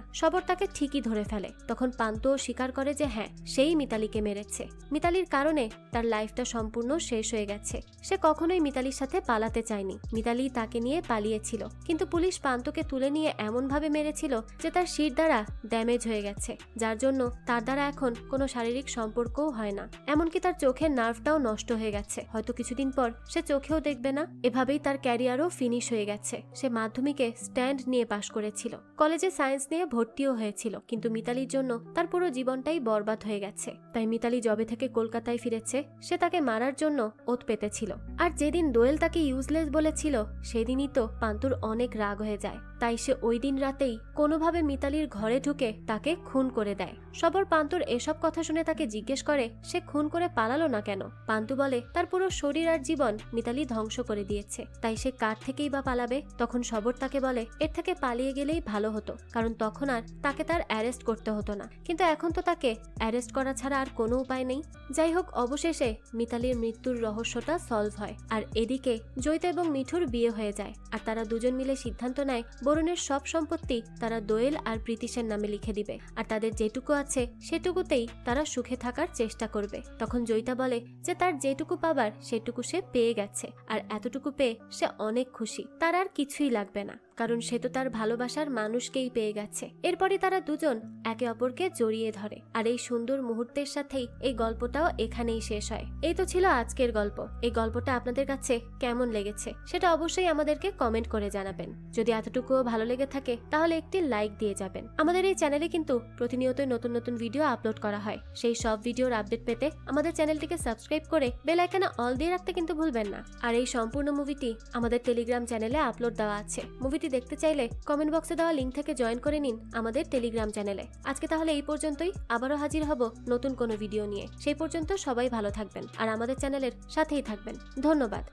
Speaker 1: সবর তাকে ঠিকই ধরে ফেলে। তখন পান্তুও স্বীকার করে যে হ্যাঁ সেই মিতালিকে মেরেছে। মিতালির কারণে তার লাইফটা সম্পূর্ণ শেষ হয়ে গেছে। সে কখনোই মিতালির সাথে পালাতে চায়নি, মিতালি তাকে নিয়ে পালিয়েছিল। কিন্তু পুলিশ পান্তুকে তুলে নিয়ে এমন ভাবে মেরেছিল যে তার শির দ্বারা ড্যামেজ হয়ে গেছে, যার জন্য তার দ্বারা এখন কোনো শারীরিক সম্পর্কও হয় না। এমনকি তার চোখের নার্ভটাও নষ্ট হয়ে গেছে, হয়তো কিছুদিন পর সে চোখেও দেখবে না। এভাবেই তার ক্যারিয়ারও ফিনিশ হয়ে গেছে। সে মাধ্যমিকে স্ট্যান্ড নিয়ে পাশ করেছিল, কলেজে সায়েন্স নিয়ে ভর্তিও হয়েছিল, কিন্তু মিতালির জন্য তার পুরো জীবনটাই বরবাদ হয়ে গেছে। তাই মিতালি জবে থেকে কলকাতায় ফিরেছে সে তাকে মারার জন্য ওত পেতেছিল। আর যেদিন দোয়েল তাকে ইউজলেস বলেছিল সেদিনই তো পান্তুর অনেক রাগ হয়ে যায়। তাই সে ওই দিন রাতেই কোনোভাবে মিতালির ঘরে ঢুকে তাকে খুন করে দেয়। সবর পান্তুর এসব কথা শুনে তাকে জিজ্ঞেস করে সে খুন করে পালালো না কেন। পান্তু বলে তার পুরো শরীর আর জীবন মিতালি ধ্বংস করে দিয়েছে, তাই সে কার থেকেই বা পালাবে। তখন সবর তাকে বলে এর থেকে পালিয়ে গেলেই ভালো হতো, কারণ তখন আর তাকে তার অ্যারেস্ট করতে হতো না, কিন্তু এখন তো তাকে অ্যারেস্ট করা ছাড়া আর কোনো উপায় নেই। যাই হোক, অবশেষে মিতালির মৃত্যুর রহস্যটা সলভ হয়। আর এদিকে জয়িতা এবং মিঠুর বিয়ে হয়ে যায়, আর তারা দুজন মিলে সিদ্ধান্ত নেয় বরুণের সব সম্পত্তি তারা দোয়েল আর প্রীতিশের নামে লিখে দিবে, আর তাদের যেটুকু আছে সেটুকুতেই তারা সুখে থাকার চেষ্টা করবে। তখন জয়িতা বলে যে তার যেটুকু পাবার সেটুকু সে পেয়ে গেছে, আর এতটুকু পেয়ে সে অনেক খুশি, তার আর কিছুই লাগবে না, কারণ সে তো তার ভালোবাসার মানুষকেই পেয়ে গেছে। এরপরে তারা দুজন একে অপরকে জড়িয়ে ধরে। আর এই সুন্দর মুহূর্তের সাথেই এই গল্পটাও এখানেই শেষ হয়। এই তো ছিল আজকের গল্প। এই গল্পটা আপনাদের কাছে কেমন লেগেছে সেটা অবশ্যই আমাদেরকে কমেন্ট করে জানাবেন। যদি এতটুকুও ভালো লেগে থাকে তাহলে একটি লাইক দিয়ে যাবেন। আমাদের এই চ্যানেলে কিন্তু প্রতিনিয়ত নতুন নতুন ভিডিও আপলোড করা হয়। সেই সব ভিডিওর আপডেট পেতে আমাদের চ্যানেলটিকে সাবস্ক্রাইব করে বেল আইকনে অল দিয়ে রাখতে কিন্তু ভুলবেন না। আর এই সম্পূর্ণ মুভিটি আমাদের টেলিগ্রাম চ্যানেলে আপলোড দেওয়া আছে। মুভিটি দেখতে চাইলে কমেন্ট বক্সে দেওয়া লিংক থেকে জয়েন করে নিন আমাদের টেলিগ্রাম চ্যানেলে। আজকে তাহলে এই পর্যন্তই, আবারও হাজির হব নতুন কোনো ভিডিও নিয়ে। সেই পর্যন্ত সবাই ভালো থাকবেন আর আমাদের চ্যানেলের সাথেই থাকবেন। ধন্যবাদ।